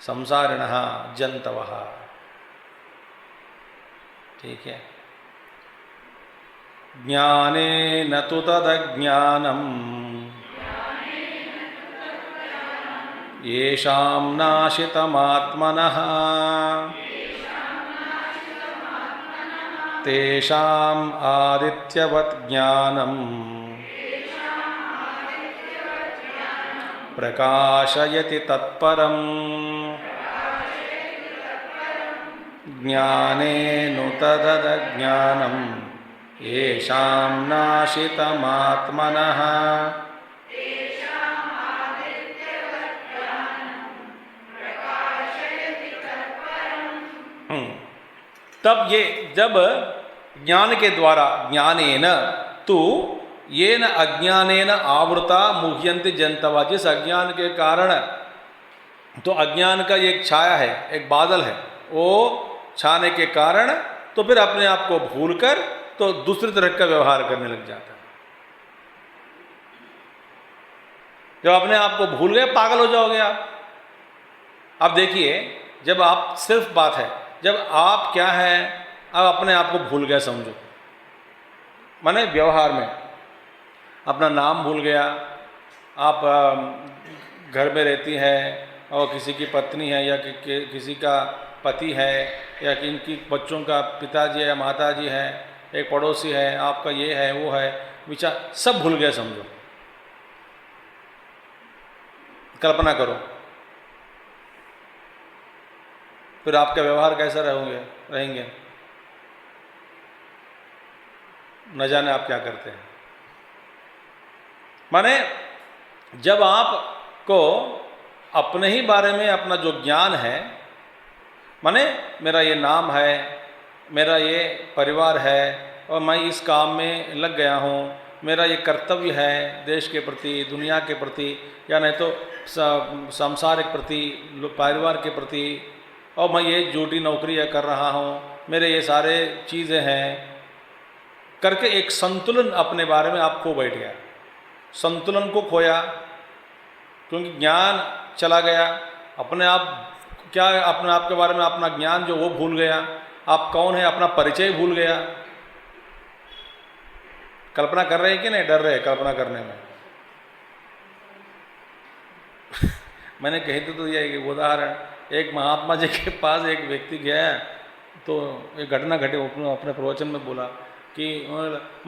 संसारिणः जंतवः। ठीक है। ज्ञानेन तु तदज्ञानम् येषां नाशितमात्मनः तेषाम् आदित्यवत् ज्ञानम् प्रकाशयति तत्परम् ज्ञानेनुतदज्ञानम् येषां नाशितमात्मनः। तब ये जब ज्ञान के द्वारा ज्ञानेन तू ये न अज्ञानेन आवृता मुह्यंति जंतवा, जिस अज्ञान के कारण, तो अज्ञान का एक छाया है, एक बादल है, वो छाने के कारण तो फिर अपने आप को भूलकर तो दूसरी तरह का व्यवहार करने लग जाता है। जब अपने आप को भूल गए पागल हो जाओगे आप। अब देखिए, जब आप सिर्फ बात है, जब आप क्या है, अब अपने आप को भूल गया समझो, माने व्यवहार में अपना नाम भूल गया, आप घर में रहती है और किसी की पत्नी है या किसी का पति है या किनकी बच्चों का पिताजी या माताजी है, एक पड़ोसी है, आपका ये है वो है, विचार सब भूल गया समझो। कल्पना करो, फिर आपका व्यवहार कैसा रहेंगे, न जाने आप क्या करते हैं। माने जब आपको अपने ही बारे में अपना जो ज्ञान है, माने मेरा ये नाम है, मेरा ये परिवार है और मैं इस काम में लग गया हूँ, मेरा ये कर्तव्य है देश के प्रति, दुनिया के प्रति, या नहीं तो सांसारिक प्रति, परिवार के प्रति, और मैं ये ड्यूटी नौकरी कर रहा हूँ, मेरे ये सारे चीज़ें हैं करके एक संतुलन अपने बारे में आप खो बैठ गया। संतुलन को खोया क्योंकि ज्ञान चला गया, अपने आप क्या, अपने आप के बारे में अपना ज्ञान जो वो भूल गया, आप कौन है अपना परिचय भूल गया। कल्पना कर रहे हैं कि नहीं, डर रहे हैं कल्पना करने में। मैंने कही तो ये उदाहरण, एक महात्मा जी के पास एक व्यक्ति गया तो एक घटना घटी, अपने प्रवचन में बोला कि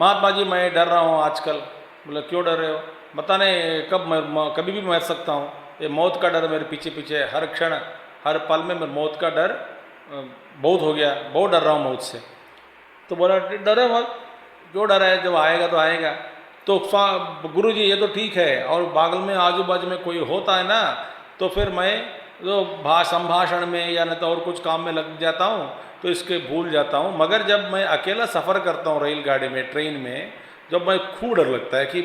महात्मा जी मैं डर रहा हूँ आजकल। बोला क्यों डर रहे हो? बता नहीं कभी भी मर सकता हूँ, ये मौत का डर मेरे पीछे पीछे हर क्षण हर पल में मौत का डर बहुत हो गया, बहुत डर रहा हूँ मौत से। तो बोला डरे मत, जो डर है जब आएगा तो आएगा। तो गुरु जी ये तो ठीक है, और बागल में आजू बाजू में कोई होता है ना तो फिर मैं तो संभाषण में या नहीं तो और कुछ काम में लग जाता हूँ तो इसके भूल जाता हूँ। मगर जब मैं अकेला सफ़र करता हूँ रेलगाड़ी में, ट्रेन में, जब मैं खूब डर लगता है कि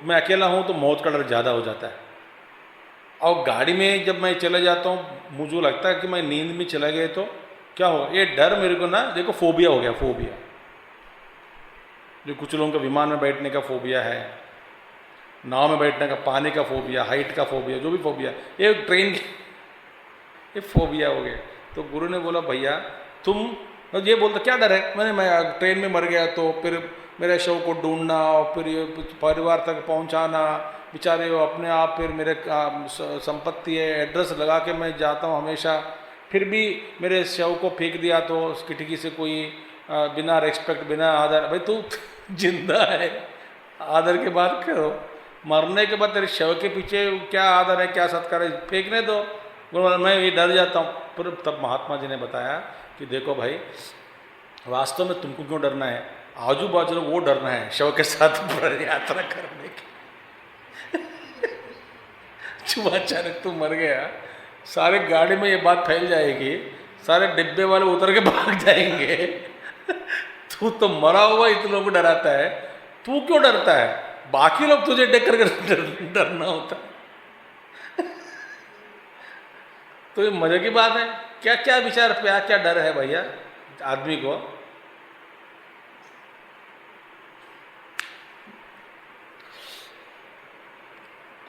मैं अकेला हूँ तो मौत का डर ज़्यादा हो जाता है। और गाड़ी में जब मैं चले जाता हूँ मुझे लगता है कि मैं नींद में चला गया तो क्या हो, ये डर मेरे को ना देखो फोबिया हो गया। फोबिया जो कुछ लोगों का विमान में बैठने का फोबिया है, नाव में बैठने का, पानी का फोबिया, हाइट का फोबिया, जो भी फोबिया, ये ट्रेन ये फोबिया हो गया। तो गुरु ने बोला भैया तुम ये बोलते क्या डर है? मैं ट्रेन में मर गया तो फिर मेरे शव को ढूंढना और फिर ये परिवार तक पहुंचाना, बेचारे अपने आप, फिर मेरे संपत्ति है, एड्रेस लगा के मैं जाता हूँ हमेशा, फिर भी मेरे शव को फेंक दिया तो खिड़की से कोई बिना रिस्पेक्ट, बिना आदर। भाई तू जिंदा है, आदर की बात करो, मरने के बाद तेरे शव के पीछे क्या आदर है, क्या सत्कार है, फेंकने दो। मैं ये डर जाता हूँ। फिर तब महात्मा जी ने बताया कि देखो भाई वास्तव में तुमको क्यों डरना है, आजू बाजू वो डरना है शव के साथ यात्रा करने की। अचानक तू मर गया, सारे गाड़ी में ये बात फैल जाएगी, सारे डिब्बे वाले उतर के भाग जाएंगे। तू तो मरा हुआ इतने लोग डराता है, तू क्यों डरता है? बाकी लोग तुझे देख करके डरना होता है। तो ये मजे की बात है। क्या क्या विचार, क्या क्या डर है भैया आदमी को।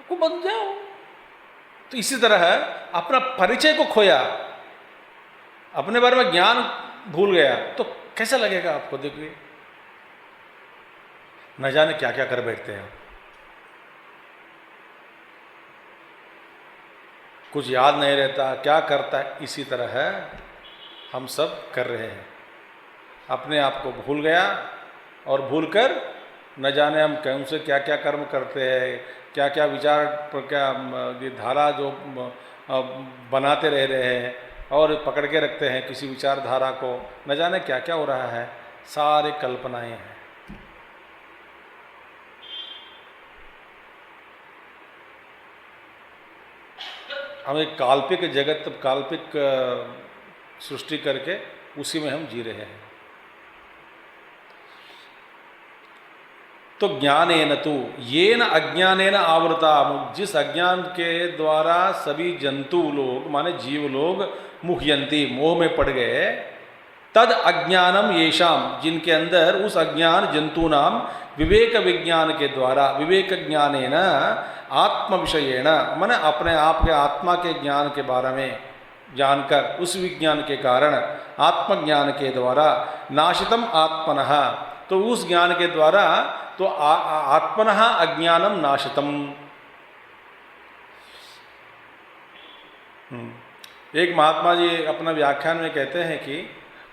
तो बन जाओ। तो इसी तरह है, अपना परिचय को खोया, अपने बारे में ज्ञान भूल गया तो कैसा लगेगा आपको? देखिए न जाने क्या क्या कर बैठते हैं, कुछ याद नहीं रहता क्या करता है। इसी तरह है हम सब कर रहे हैं, अपने आप को भूल गया और भूलकर न जाने हम कौन से क्या क्या कर्म करते हैं, क्या क्या विचार क्या ये धारा जो बनाते रह रहे हैं और पकड़ के रखते हैं किसी विचारधारा को, न जाने क्या क्या हो रहा है, सारे कल्पनाएं हैं। हम एक काल्पनिक जगत, काल्पनिक सृष्टि करके उसी में हम जी रहे हैं। तो ज्ञानेन तु येन अज्ञानेन आवृता, जिस अज्ञान के द्वारा सभी जंतु लोग माने जीव लोग मुह्यंती मोह में पड़ गए, तद अज्ञानम येषाम, जिनके अंदर उस अज्ञान जंतु नाम विवेक विज्ञान के द्वारा, विवेक ज्ञानेन आत्म विषयेण माने अपने आप के आत्मा के ज्ञान के बारे में जानकर, उस विज्ञान के कारण आत्मज्ञान के द्वारा नाशितम आत्मनः, तो उस ज्ञान के द्वारा तो आत्मनः अज्ञानम नाशितम। एक महात्मा जी अपना व्याख्यान में कहते हैं कि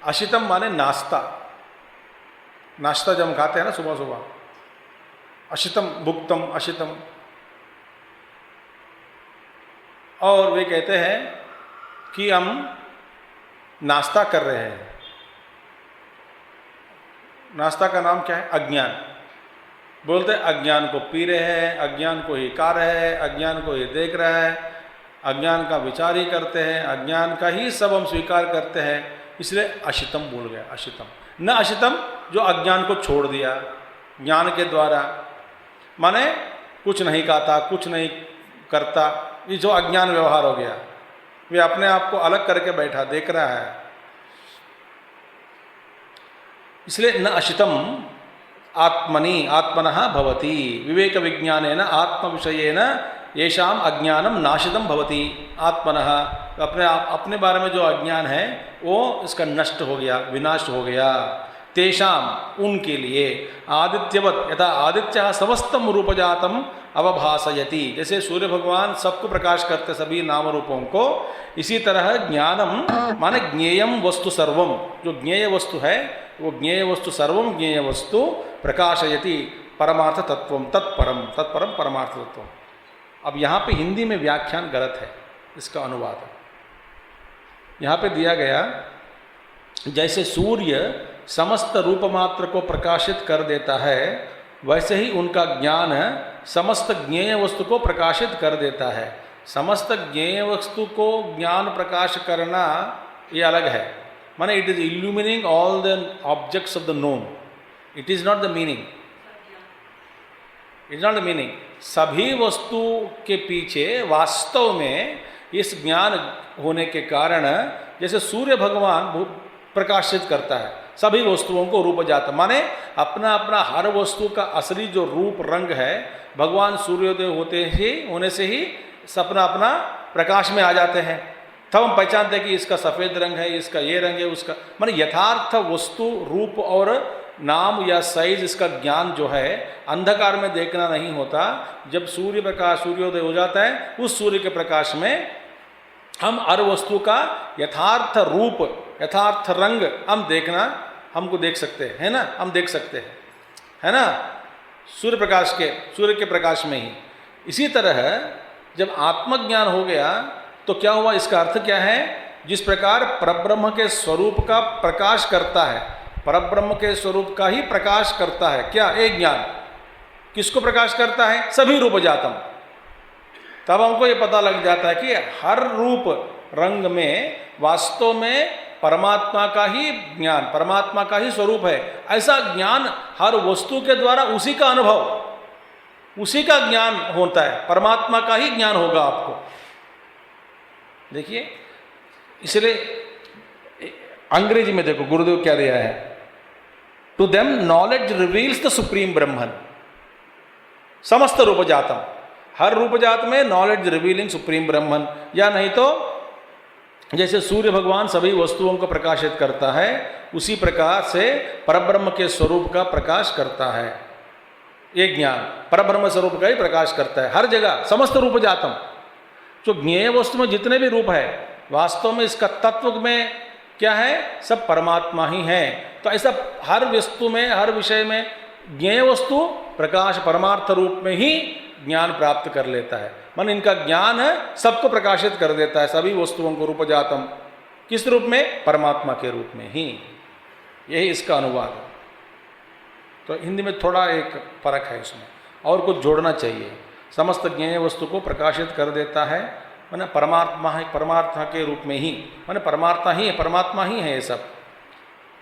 अशितम माने नाश्ता, नाश्ता जब हम खाते हैं ना सुबह सुबह, अशितम भुक्तम अशितम। और वे कहते हैं कि हम नाश्ता कर रहे हैं, नाश्ता का नाम क्या है? अज्ञान। बोलते हैं अज्ञान को पी रहे हैं, अज्ञान को ही खा रहे हैं, अज्ञान को ही देख रहे हैं, अज्ञान का विचार ही करते हैं, अज्ञान का ही सब हम स्वीकार करते हैं, इसलिए अशितम बोल गया। अशितम न अशितम जो अज्ञान को छोड़ दिया ज्ञान के द्वारा, माने कुछ नहीं खाता, कुछ नहीं करता, ये जो अज्ञान व्यवहार हो गया, वे अपने आप को अलग करके बैठा देख रहा है, इसलिए न अशितम आत्मनि आत्मनः भवति विवेक विज्ञानेन आत्म विषयेन येषाम अज्ञानम नाशितम भवति आत्मनः, अपने बारे में जो अज्ञान है वो इसका नष्ट हो गया, विनाश हो गया। तेषाम उनके लिए आदित्यवत यथा आदित्य समस्तम रूपजातम अवभासयति, जैसे सूर्य भगवान सबको प्रकाश करते सभी नाम रूपों को, इसी तरह ज्ञानम माने ज्ञेयम वस्तु सर्वम, जो ज्ञेय वस्तु है वो ज्ञेय वस्तु सर्वम ज्ञेय वस्तु प्रकाशयति परमार्थ तत्वम तत्परम तत्परम परमार्थ तत्वम। अब यहाँ पे हिंदी में व्याख्यान गलत है, इसका अनुवाद यहाँ पे दिया गया जैसे सूर्य समस्त रूप मात्र को प्रकाशित कर देता है, वैसे ही उनका ज्ञान समस्त ज्ञेय वस्तु को प्रकाशित कर देता है। समस्त ज्ञेय वस्तु को ज्ञान प्रकाश करना ये अलग है, माने it is illumining all the objects of the known, it is not the meaning, it is not the meaning. सभी वस्तु के पीछे वास्तव में इस ज्ञान होने के कारण, जैसे सूर्य भगवान प्रकाशित करता है सभी वस्तुओं को रूप जाता, माने अपना अपना हर वस्तु का असली जो रूप रंग है भगवान सूर्योदय होने से ही अपना अपना प्रकाश में आ जाते हैं। तब हम पहचानते हैं कि इसका सफ़ेद रंग है, इसका ये रंग है, उसका माने यथार्थ वस्तु रूप और नाम या साइज, इसका ज्ञान जो है अंधकार में देखना नहीं होता। जब सूर्य प्रकाश सूर्योदय हो जाता है, उस सूर्य के प्रकाश में हम हर वस्तु का यथार्थ रूप यथार्थ रंग हम देखना, हमको देख सकते हैं, है ना, हम देख सकते हैं, है ना, सूर्य के प्रकाश में ही। इसी तरह जब आत्मज्ञान हो गया तो क्या हुआ, इसका अर्थ क्या है? जिस प्रकार परब्रह्म के स्वरूप का प्रकाश करता है, परब्रह्म के स्वरूप का ही प्रकाश करता है क्या? एक ज्ञान किसको प्रकाश करता है? सभी रूप जातम। तब हमको ये पता लग जाता है कि हर रूप रंग में वास्तव में परमात्मा का ही ज्ञान, परमात्मा का ही स्वरूप है। ऐसा ज्ञान हर वस्तु के द्वारा उसी का अनुभव, उसी का ज्ञान होता है, परमात्मा का ही ज्ञान होगा आपको। देखिए, इसलिए अंग्रेजी में देखो गुरुदेव क्या दिया है, to them knowledge reveals the supreme Brahman समस्त रूप जातम। हर रूप जात में नॉलेज रिवीलिंग सुप्रीम ब्रह्मन, या नहीं तो जैसे सूर्य भगवान सभी वस्तुओं को प्रकाशित करता है, उसी प्रकार से परब्रह्म के स्वरूप का प्रकाश करता है। ये ज्ञान परब्रह्म स्वरूप का ही प्रकाश करता है हर जगह, समस्त रूप जातम। जो ज्ञेय वस्तु में जितने भी रूप है, वास्तव में इसका तत्व में क्या है? सब परमात्मा ही है। तो ऐसा हर वस्तु में, हर विषय में ज्ञेय वस्तु प्रकाश परमार्थ रूप में ही ज्ञान प्राप्त कर लेता है। मन इनका ज्ञान सबको प्रकाशित कर देता है, सभी वस्तुओं को रूपजातम। किस रूप में? परमात्मा के रूप में ही। यही इसका अनुवाद है। तो हिंदी में थोड़ा एक फर्क है इसमें, और कुछ जोड़ना चाहिए। समस्त ज्ञेय वस्तु को प्रकाशित कर देता है, माने परमात्मा है, परमात्मा के रूप में ही, माने परमात्मा ही है, परमात्मा ही है ये सब।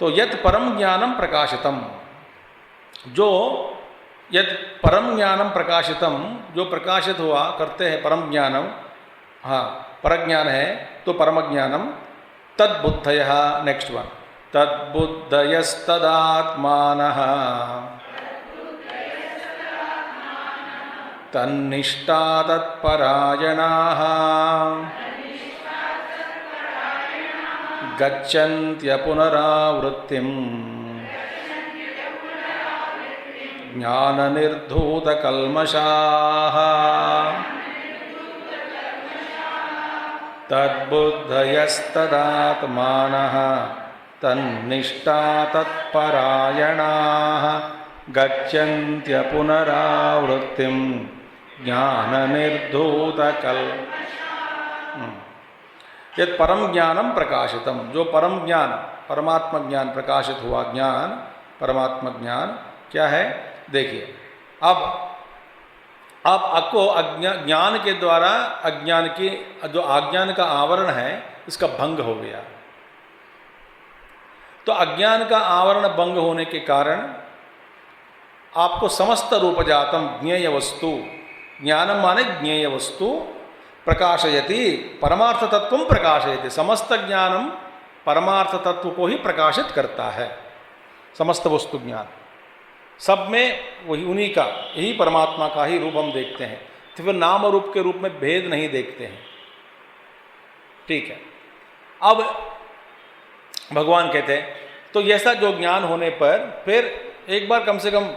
तो यत् परम ज्ञानम प्रकाशितम, जो यत् परम ज्ञानम प्रकाशितम, जो प्रकाशित हुआ करते हैं परम ज्ञानम, हाँ परज्ञान है तो परम ज्ञानम, तद्बुद्धयः, नेक्स्ट वन, तद्बुद्धयस्तदात्मानः तन्निष्ठा तत्परायणाः गच्छन्त्यपुनरावृत्तिम् ज्ञाननिर्धूतकल्मषाः तद्बुद्धयस्तदात्मानः तन्निष्ठा तत्परायणाः गच्छन्त्यपुनरावृत्तिम् ज्ञाननिर्धूतकल यत् परम ज्ञानम प्रकाशितम, जो परम ज्ञान, परमात्मा ज्ञान प्रकाशित हुआ ज्ञान, परमात्मा ज्ञान क्या है? देखिए, अब आपको ज्ञान के द्वारा अज्ञान की, जो अज्ञान का आवरण है इसका भंग हो गया। तो अज्ञान का आवरण भंग होने के कारण आपको समस्त रूपजातम ज्ञेय वस्तु, ज्ञानम माने ज्ञेय वस्तु, प्रकाशयति परमार्थ तत्व प्रकाशयति, समस्त ज्ञानम परमार्थ तत्व को ही प्रकाशित करता है। समस्त वस्तु ज्ञान सब में वही, उन्हीं का, यही परमात्मा का ही रूप हम देखते हैं। तो फिर नाम और रूप के रूप में भेद नहीं देखते हैं। ठीक है, अब भगवान कहते हैं तो ऐसा जो ज्ञान होने पर फिर एक बार कम से कम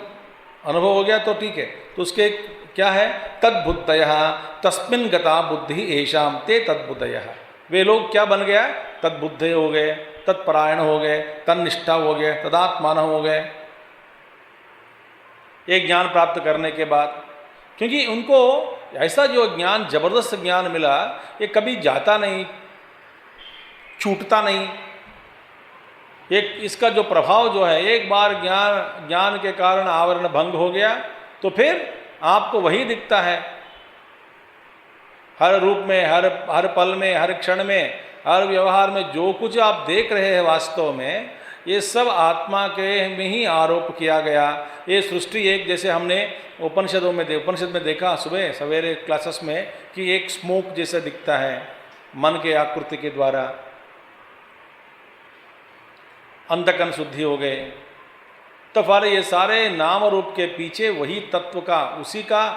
अनुभव हो गया तो ठीक है, तो उसके क्या है? तद्बुद्धयः तस्मिन् गता बुद्धि येषां ते तद्बुद्धयः, वे लोग क्या बन गया? तद्बुद्धे हो गए, तत्परायण हो गए, तन्निष्ठा हो गए, तदात्मान हो गए। एक ज्ञान प्राप्त करने के बाद, क्योंकि उनको ऐसा जो ज्ञान, जबरदस्त ज्ञान मिला, ये कभी जाता नहीं, छूटता नहीं। एक इसका जो प्रभाव जो है, एक बार ज्ञान के कारण आवरण भंग हो गया तो फिर आपको वही दिखता है हर रूप में, हर पल में, हर क्षण में, हर व्यवहार में। जो कुछ आप देख रहे हैं वास्तव में ये सब आत्मा के में ही आरोप किया गया। ये सृष्टि एक, जैसे हमने उपनिषद में देखा सुबह सवेरे क्लासेस में, कि एक स्मोक जैसा दिखता है मन के आकृति के द्वारा, अंतकन शुद्धि हो गए। तो फिर ये सारे नाम रूप के पीछे वही तत्व का, उसी का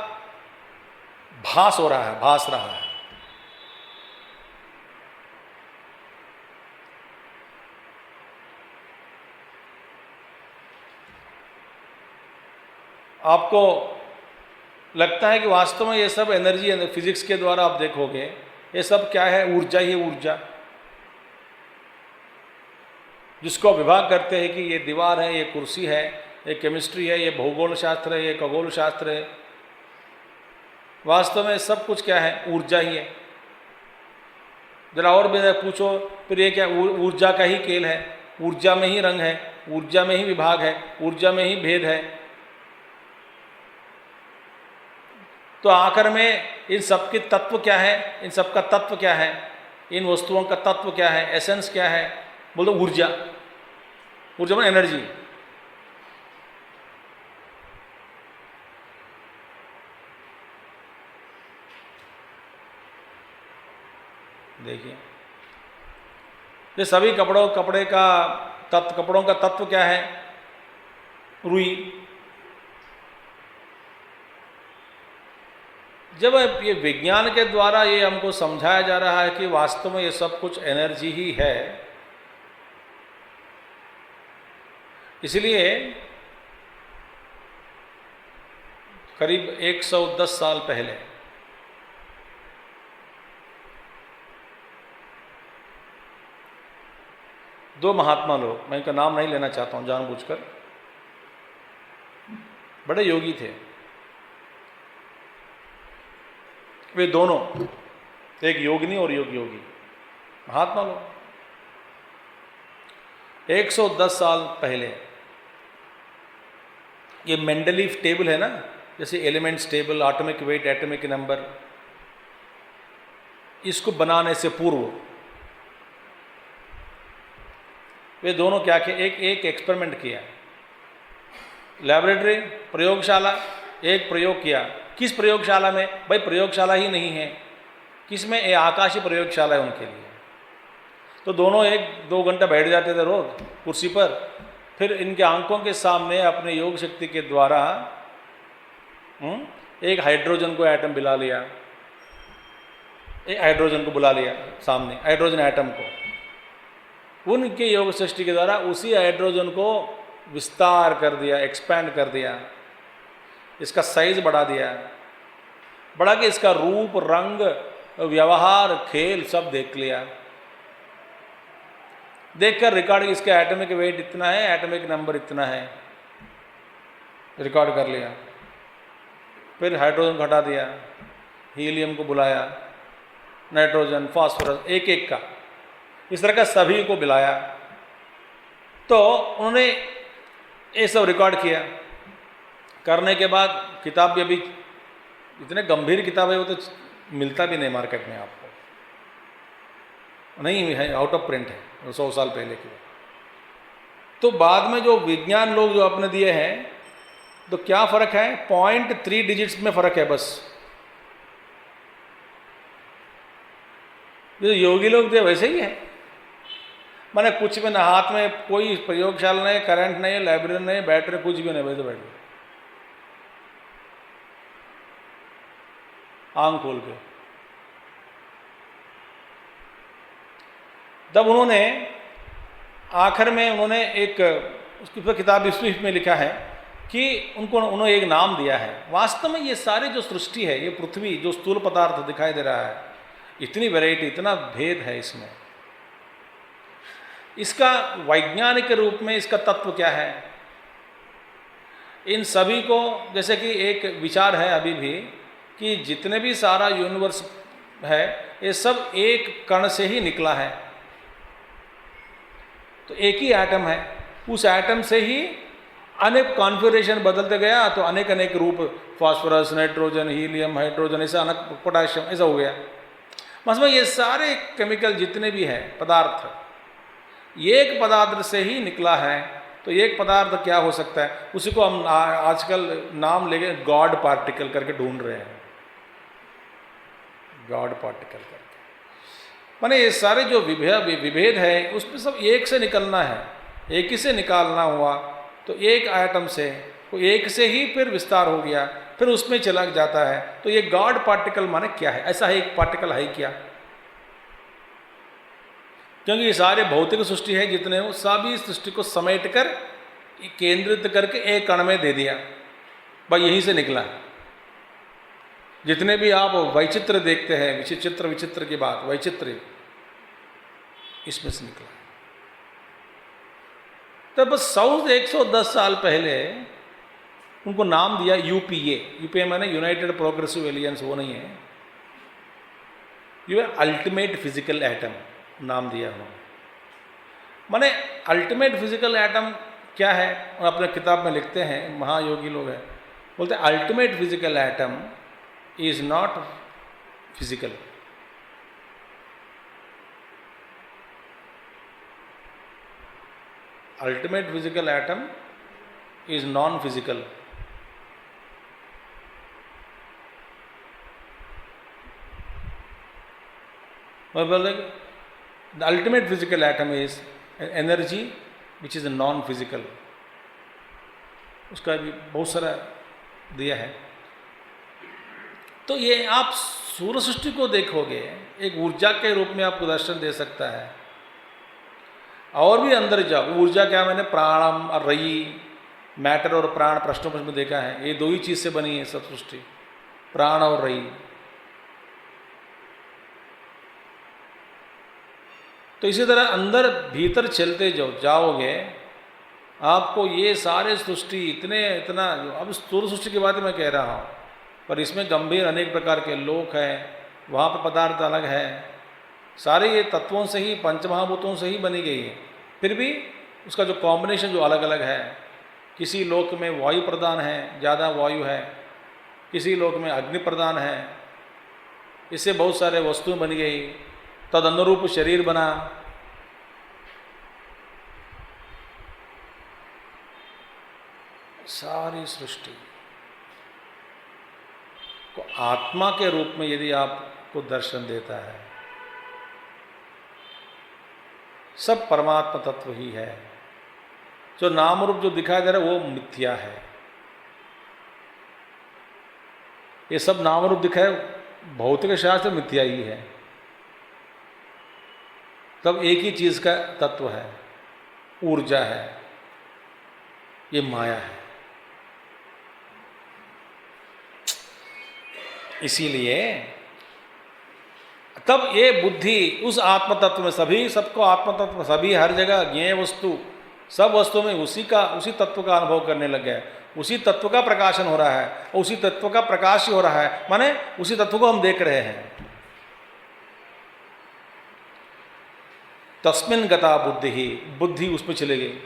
भास हो रहा है, भास रहा है। आपको लगता है कि वास्तव में ये सब एनर्जी, फिजिक्स के द्वारा आप देखोगे ये सब क्या है? ऊर्जा ही ऊर्जा, जिसको विभाग करते हैं कि ये दीवार है, ये कुर्सी है, ये केमिस्ट्री है, ये भूगोल शास्त्र है, ये खगोल शास्त्र है। वास्तव में सब कुछ क्या है? ऊर्जा ही है। जरा और भी पूछो, फिर ये क्या? ऊर्जा का ही खेल है, ऊर्जा में ही रंग है, ऊर्जा में ही विभाग है, ऊर्जा में ही भेद है। तो आखिर में इन सब के तत्व क्या है? इन सब का तत्व क्या है? इन वस्तुओं का तत्व क्या है? एसेंस क्या है? बोलो ऊर्जा। ऊर्जा में एनर्जी। देखिए, ये सभी कपड़ों का तत्व क्या है? रुई। जब ये विज्ञान के द्वारा ये हमको समझाया जा रहा है कि वास्तव में ये सब कुछ एनर्जी ही है, इसलिए करीब 110 साल पहले दो महात्मा लोग, मैं इनका नाम नहीं लेना चाहता हूं जानबूझकर, बड़े योगी थे वे दोनों, एक योगिनी और योगी, महात्मा लोग। 110 साल पहले ये मेंडलीफ टेबल है ना, जैसे elements table, atomic weight, atomic number, इसको बनाने से पूर्व वे दोनों क्या किए, एक एक्सपेरिमेंट किया, लैबोरेटरी, प्रयोगशाला, एक प्रयोग किया। किस प्रयोगशाला में? भाई प्रयोगशाला ही नहीं है, किस में? ये आकाशीय प्रयोगशाला है उनके लिए। तो दोनों 1-2 घंटा बैठ जाते थे रोज कुर्सी पर, फिर इनके आंखों के सामने अपने योग शक्ति के द्वारा एक हाइड्रोजन को एटम बुला लिया, एक हाइड्रोजन को बुला लिया सामने, हाइड्रोजन एटम को, उनके योग सृष्टि के द्वारा उसी हाइड्रोजन को विस्तार कर दिया, एक्सपैंड कर दिया, इसका साइज बढ़ा दिया, बढ़ा के इसका रूप, रंग, व्यवहार, खेल सब देख लिया। देखकर रिकॉर्ड, इसका एटॉमिक वेट इतना है, एटॉमिक नंबर इतना है, रिकॉर्ड कर लिया। फिर हाइड्रोजन को हटा दिया, हीलियम को बुलाया, नाइट्रोजन, फास्फोरस, एक एक का, इस तरह का सभी को बुलाया। तो उन्होंने ये सब रिकॉर्ड किया। करने के बाद किताब भी, अभी इतने गंभीर किताब है वो तो मिलता भी नहीं मार्केट में, आपको नहीं है, आउट ऑफ प्रिंट है, 100 साल पहले की। तो बाद में जो विज्ञान लोग जो अपने दिए हैं, तो क्या फर्क है? 0.3 डिजिट्स में फर्क है बस। जो योगी लोग थे वैसे ही है, माने कुछ भी ना, हाथ में कोई प्रयोगशाला नहीं, करंट नहीं, लाइब्रेरी नहीं, बैटरी कुछ भी नहीं, वैसे बैठे आंख खोल के। तब उन्होंने आखिर में उन्होंने एक उसके ऊपर किताब में लिखा है कि उन्होंने एक नाम दिया है। वास्तव में ये सारे जो सृष्टि है, ये पृथ्वी जो स्थूल पदार्थ दिखाई दे रहा है, इतनी वैरायटी, इतना भेद है इसमें, इसका वैज्ञानिक रूप में इसका तत्व क्या है? इन सभी को, जैसे कि एक विचार है अभी भी कि जितने भी सारा यूनिवर्स है ये सब एक कण से ही निकला है। तो एक ही एटम है, उस एटम से ही अनेक कॉन्फ़िगरेशन बदलते गया, तो अनेक अनेक रूप, फास्फोरस, नाइट्रोजन, हीलियम, हाइड्रोजन, ऐसा अनेक, पोटाशियम, ऐसा हो गया। मतलब ये सारे केमिकल जितने भी हैं पदार्थ, एक पदार्थ से ही निकला है। तो एक पदार्थ क्या हो सकता है? उसी को हम आजकल नाम लेके गॉड पार्टिकल करके ढूंढ रहे हैं, गॉड पार्टिकल करके। माने ये सारे जो विभेद है उसमें सब एक से निकलना है, एक ही से निकालना हुआ, तो एक आइटम से, तो एक से ही फिर विस्तार हो गया, फिर उसमें चला जाता है। तो ये गॉड पार्टिकल माने क्या है? ऐसा है एक पार्टिकल है क्या? क्योंकि ये सारे भौतिक सृष्टि है जितने हो, सभी सृष्टि को समेट कर केंद्रित करके एक कण में दे दिया, भाई यहीं से निकला। जितने भी आप वैचित्र देखते हैं, विचित्र की बात, वैचित्र इसमें से निकला। तो बस 110 साल पहले उनको नाम दिया यूपीए। यूपीए माने यूनाइटेड प्रोग्रेसिव एलियंस, वो नहीं है, ये अल्टीमेट फिजिकल एटम नाम दिया उन्होंने। माने अल्टीमेट फिजिकल एटम क्या है? और अपने किताब में लिखते हैं, महायोगी लोग हैं, बोलते हैं ultimate physical atom is not physical. Ultimate physical atom is non physical. The ultimate physical atom is an energy which is a non-physical. उसका भी बहुत सारा दिया है। तो ये आप सूर्य सृष्टि को देखोगे, एक ऊर्जा के रूप में आपको दर्शन दे सकता है। और भी अंदर जाओ, ऊर्जा क्या, मैंने प्राणम और रई, मैटर और प्राण प्रश्नों में देखा है, ये दो ही चीज से बनी है सब सृष्टि, प्राण और रई। तो इसी तरह अंदर भीतर चलते जाओगे आपको ये सारे सृष्टि इतना, अब स्थूल सृष्टि की बात मैं कह रहा हूँ, पर इसमें गंभीर अनेक प्रकार के लोक हैं, वहाँ पर पदार्थ अलग है, सारे ये तत्वों से ही, पंचमहाभूतों से ही बनी गई है। फिर भी उसका जो कॉम्बिनेशन जो अलग अलग है, किसी लोक में वायु प्रदान है, ज़्यादा वायु है, किसी लोक में अग्नि प्रदान है, इससे बहुत सारे वस्तुएं बन गई, तद अनुरूप शरीर बना। सारी सृष्टि को आत्मा के रूप में यदि आपको दर्शन देता है, सब परमात्मा तत्व ही है। जो नाम रूप जो दिखाई दे रहा है वो मिथ्या है। ये सब नाम रूप दिखाए, भौतिक शास्त्र मिथ्या ही है। तब एक ही चीज का तत्व है, ऊर्जा है, ये माया है। इसीलिए तब ये बुद्धि उस आत्म तत्व में, सभी सबको आत्म तत्व, सभी हर जगह ज्ञेय वस्तु, सब वस्तुओं में उसी तत्व का अनुभव करने लग गया, उसी तत्व का प्रकाशन हो रहा है, और उसी तत्व का प्रकाश ही हो रहा है, माने उसी तत्व को हम देख रहे हैं। तस्मिन् गता बुद्धि ही, बुद्धि उसमें चले गई।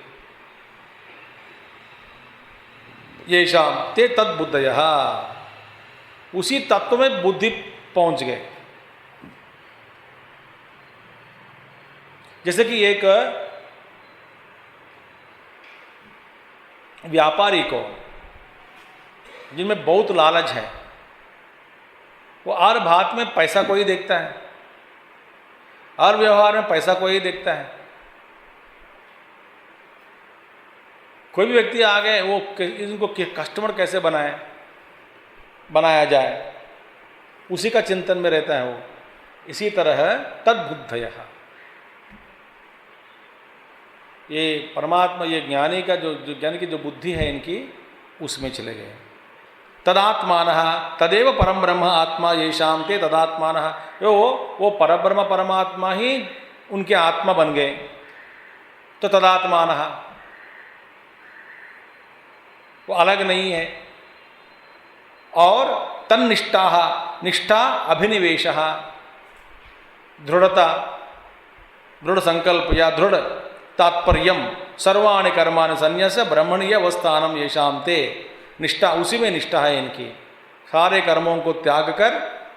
येषाम ते तद्बुद्धयः, उसी तत्व में बुद्धि पहुंच गए। जैसे कि एक व्यापारी को, जिनमें बहुत लालच है, वो हर बात में पैसा को ही देखता है, हर व्यवहार में पैसा को ही देखता है। कोई भी व्यक्ति आ गए, वो इनको कस्टमर कैसे बनाया जाए, उसी का चिंतन में रहता है वो। इसी तरह तद्बुद्धयः, ये परमात्मा, ये ज्ञानी का जो ज्ञानी की जो बुद्धि है इनकी, उसमें चले गए। तदात्मानः तदेव परम ब्रह्म आत्मा येषाम ते तदात्मानः, वो परब्रह्म परमात्मा ही उनके आत्मा बन गए। तो तदात्मानः, वो अलग नहीं है। और तन्निष्ठाः, निष्ठा अभिनिवेशः, दृढ़ता, दृढ़ संकल्प या दृढ़ तात्पर्यम, सर्वाणि कर्माणि संन्यस्य ब्रह्मणि अवस्थानम येषाम ते, निष्ठा, उसी में निष्ठा है इनकी। सारे कर्मों को त्याग कर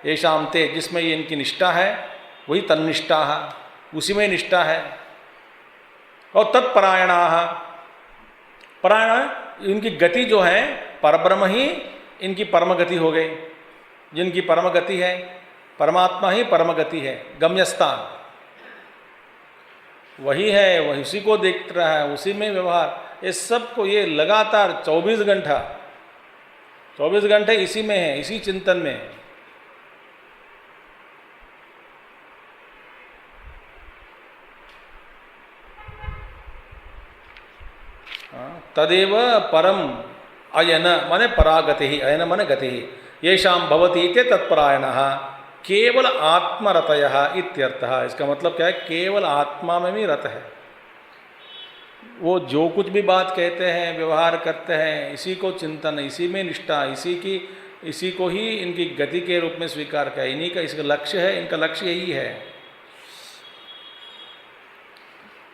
येषाम ते, जिसमें ये इनकी निष्ठा है, वही तन्निष्ठा है, उसी में निष्ठा है। और तत्परायणाः, परायण, इनकी गति जो है परब्रह्म ही इनकी परम गति हो गई। जिनकी परम गति है, परमात्मा ही परम गति है, गम्यस्थान वही है, वही उसी को देख रहा है, उसी में व्यवहार। ये सब को ये लगातार 24 घंटे इसी में है, इसी चिंतन में है। तदेव परम अयन माने परागति ही, अयन माने गति ही, येषाम भवति इति तत्परायणः केवल आत्मरतयः इत्यर्थः। इसका मतलब क्या है? केवल आत्मा में भी रत है। वो जो कुछ भी बात कहते हैं, व्यवहार करते हैं, इसी को चिंतन, इसी में निष्ठा, इसी को ही इनकी गति के रूप में स्वीकार किया। इन्हीं का इसका लक्ष्य है, इनका लक्ष्य यही है।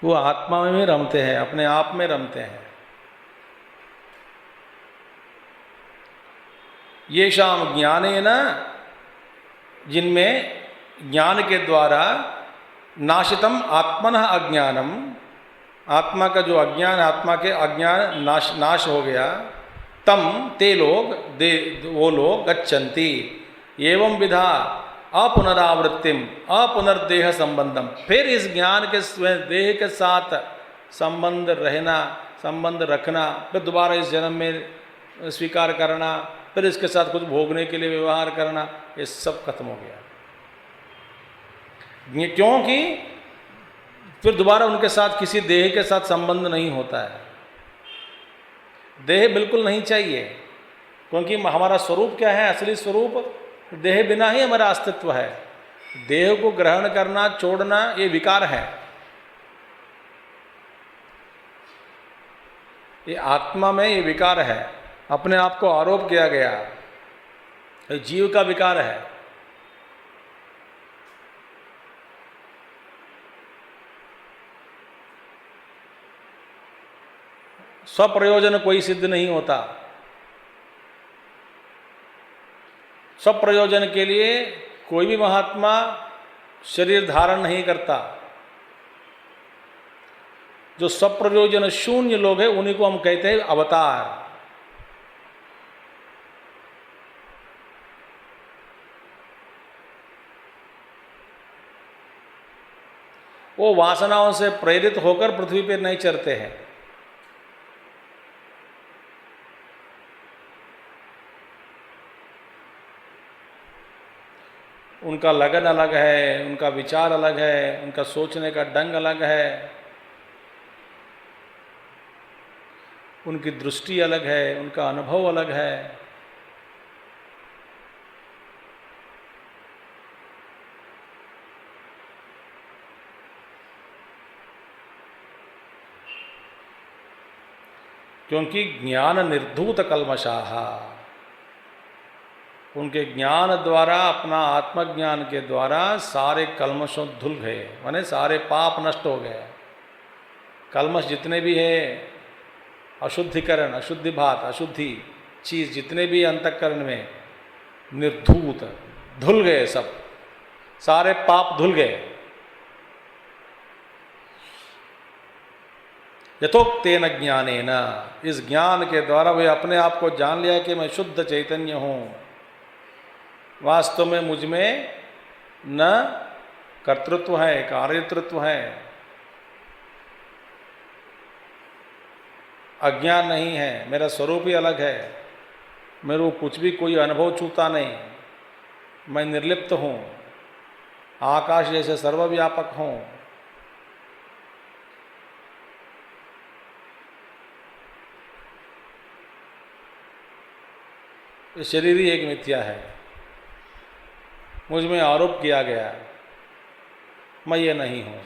वो आत्मा में भी रमते हैं, अपने आप में रमते हैं। येषाम ज्ञानेन, जिनमें ज्ञान के द्वारा नाशितम आत्मनः अज्ञानम, आत्मा का जो अज्ञान, आत्मा के अज्ञान नाश हो गया, तम ते लोग, वो लोग गच्छन्ति एवं विधा अपुनरावृत्तिम अपुनर्देह संबंधम, फिर इस ज्ञान के देह के साथ संबंध रखना, फिर दोबारा इस जन्म में स्वीकार करना, फिर इसके साथ कुछ भोगने के लिए व्यवहार करना, ये सब खत्म हो गया। क्योंकि फिर दोबारा उनके साथ किसी देह के साथ संबंध नहीं होता है। देह बिल्कुल नहीं चाहिए, क्योंकि हमारा स्वरूप क्या है? असली स्वरूप देह बिना ही हमारा अस्तित्व है। देह को ग्रहण करना, छोड़ना, ये विकार है। ये आत्मा में ये विकार है, अपने आप को आरोप किया गया, ये जीव का विकार है। स्वप्रयोजन कोई सिद्ध नहीं होता। स्वप्रयोजन के लिए कोई भी महात्मा शरीर धारण नहीं करता। जो स्वप्रयोजन शून्य लोग हैं उन्हीं को हम कहते हैं अवतार। वो वासनाओं से प्रेरित होकर पृथ्वी पर नहीं चरते हैं। उनका लगन अलग है, उनका विचार अलग है, उनका सोचने का ढंग अलग है, उनकी दृष्टि अलग है, उनका अनुभव अलग है। क्योंकि ज्ञान निर्धूत कल्मषाः, उनके ज्ञान द्वारा, अपना आत्मज्ञान के द्वारा सारे कल्मशों धुल गए, माने सारे पाप नष्ट हो गए। कल्मश जितने भी है, अशुद्धिकरण, अशुद्धि भात, अशुद्धि चीज जितने भी अंतःकरण में, निर्धूत धुल गए, सब सारे पाप धुल गए। यथोक्तेन ज्ञानेन, इस ज्ञान के द्वारा वे अपने आप को जान लिया कि मैं शुद्ध चैतन्य हूं। वास्तव में मुझ में न कर्तृत्व है, कार्यतृत्व है, अज्ञान नहीं है, मेरा स्वरूप ही अलग है, मेरे को कुछ भी कोई अनुभव छूता नहीं, मैं निर्लिप्त हूँ, आकाश जैसे सर्वव्यापक हूँ। शरीर ही एक मिथ्या है, मुझ में आरोप किया गया, मैं ये नहीं हूं।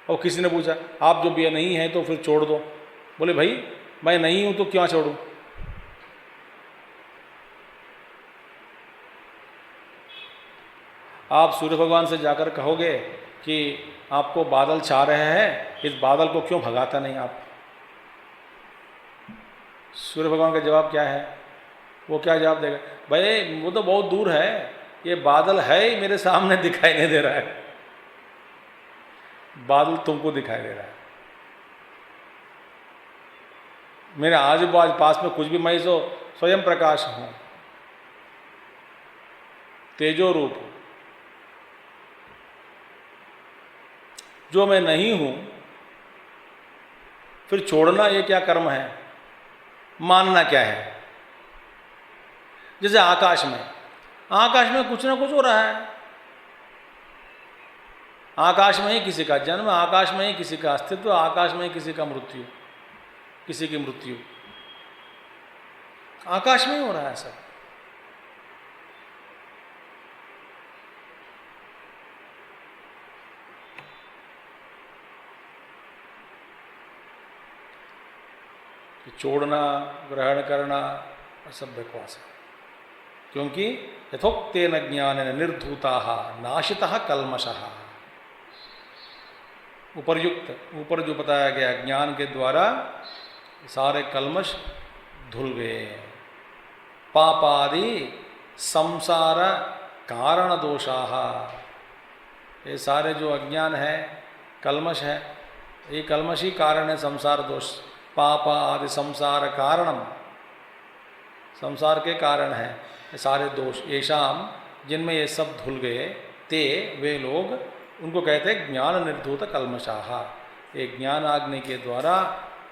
और किसी ने पूछा आप जब ये नहीं है तो फिर छोड़ दो। बोले भाई मैं नहीं हूं तो क्यों छोड़ूं? आप सूर्य भगवान से जाकर कहोगे कि आपको बादल छा रहे हैं, इस बादल को क्यों भगाता नहीं आप? सूर्य भगवान का जवाब क्या है? वो क्या जवाब देगा? भाई वो तो बहुत दूर है, ये बादल है ही मेरे सामने दिखाई नहीं दे रहा है। बादल तुमको दिखाई दे रहा है, मेरे आजू बाजू पास में कुछ भी मैं तो स्वयं प्रकाश हूं, तेजो रूप। जो मैं नहीं हूं फिर छोड़ना ये क्या कर्म है? मानना क्या है? जैसे आकाश में कुछ ना कुछ हो रहा है, आकाश में ही किसी का जन्म, आकाश में ही किसी का अस्तित्व, आकाश में ही किसी का मृत्यु, किसी की मृत्यु आकाश में ही हो रहा है सब। छोड़ना, ग्रहण करना सब बकवास है। क्योंकि यथोक्तेन ज्ञानेन निर्धूताः नाशितः कल्मषः। ऊपर जो बताया गया, ज्ञान के द्वारा सारे कल्मश धुल गए। पापादि संसार कारण दोषाः, ये सारे जो अज्ञान है, कल्मश है, ये कल्मश ही कारण है संसार दोष। पाप आदि संसार कारणम, संसार के कारण है ये सारे दोष। येषाम, जिनमें ये सब धुल गए, ते वे लोग, उनको कहते हैं ज्ञान निर्धूत कल्मषाः। एक ज्ञान आग्नि के द्वारा,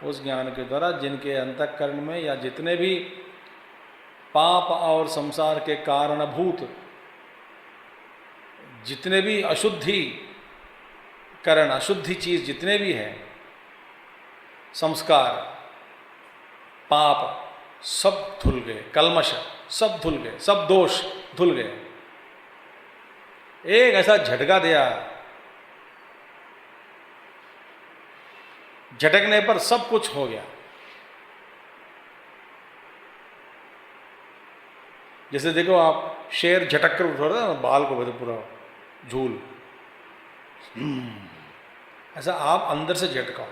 उस ज्ञान के द्वारा जिनके अंतःकरण में या जितने भी पाप और संसार के कारणभूत जितने भी अशुद्धि करण, अशुद्धि चीज जितने भी हैं, संस्कार, पाप सब धुल गए, कल्मश सब धुल गए, सब दोष धुल गए। एक ऐसा झटका दिया, झटकने पर सब कुछ हो गया। जैसे देखो आप शेर झटक कर उठा रहा है बाल को पूरा झूल, ऐसा आप अंदर से झटकाओ,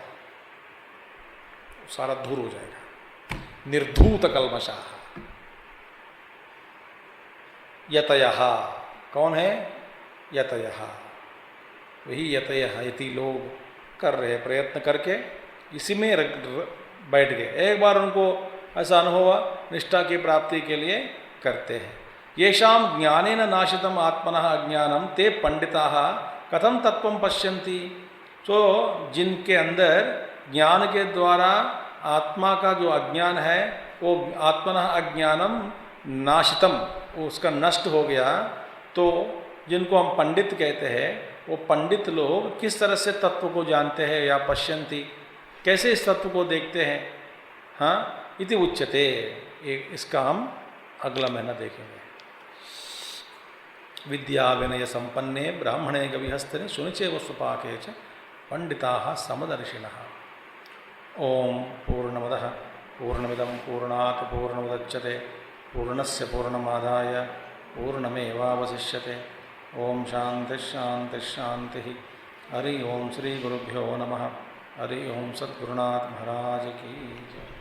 सारा दूर हो जाएगा। निर्धूत कल्मषाः यतयः, कौन है? यतयः, वही यतयः, यति लोग कर रहे प्रयत्न करके इसी में बैठ गए। एक बार उनको ऐसा अनुभव हुआ, निष्ठा की प्राप्ति के लिए करते हैं। येषां ज्ञानेन नाशितम आत्मनः अज्ञानम ते पंडिताः कथम तत्वं पश्यन्ति। तो जिनके अंदर ज्ञान के द्वारा आत्मा का जो अज्ञान है वो आत्मनः अज्ञानम नाशितम, उसका नष्ट हो गया, तो जिनको हम पंडित कहते हैं वो पंडित लोग किस तरह से तत्व को जानते हैं या पश्यन्ति, कैसे इस तत्व को देखते हैं। हाँ, इति उच्यते। इसका हम अगला महीना देखेंगे। विद्या विनय संपन्ने ब्राह्मणे गविहस्तने सुनिचे वस्तुपाके च पंडिताः समदर्शिनः। ओम पूर्णमदः पूर्णमिदं पूर्णात् पूर्णमुदच्यते पूर्णस्य पूर्णमादाय पूर्णमेवावशिष्यते। ओम शांति शांति शांति। हरि ओम श्री गुरुभ्यो नमः। हरि ओम सद्गुरुनाथ महाराज की जय।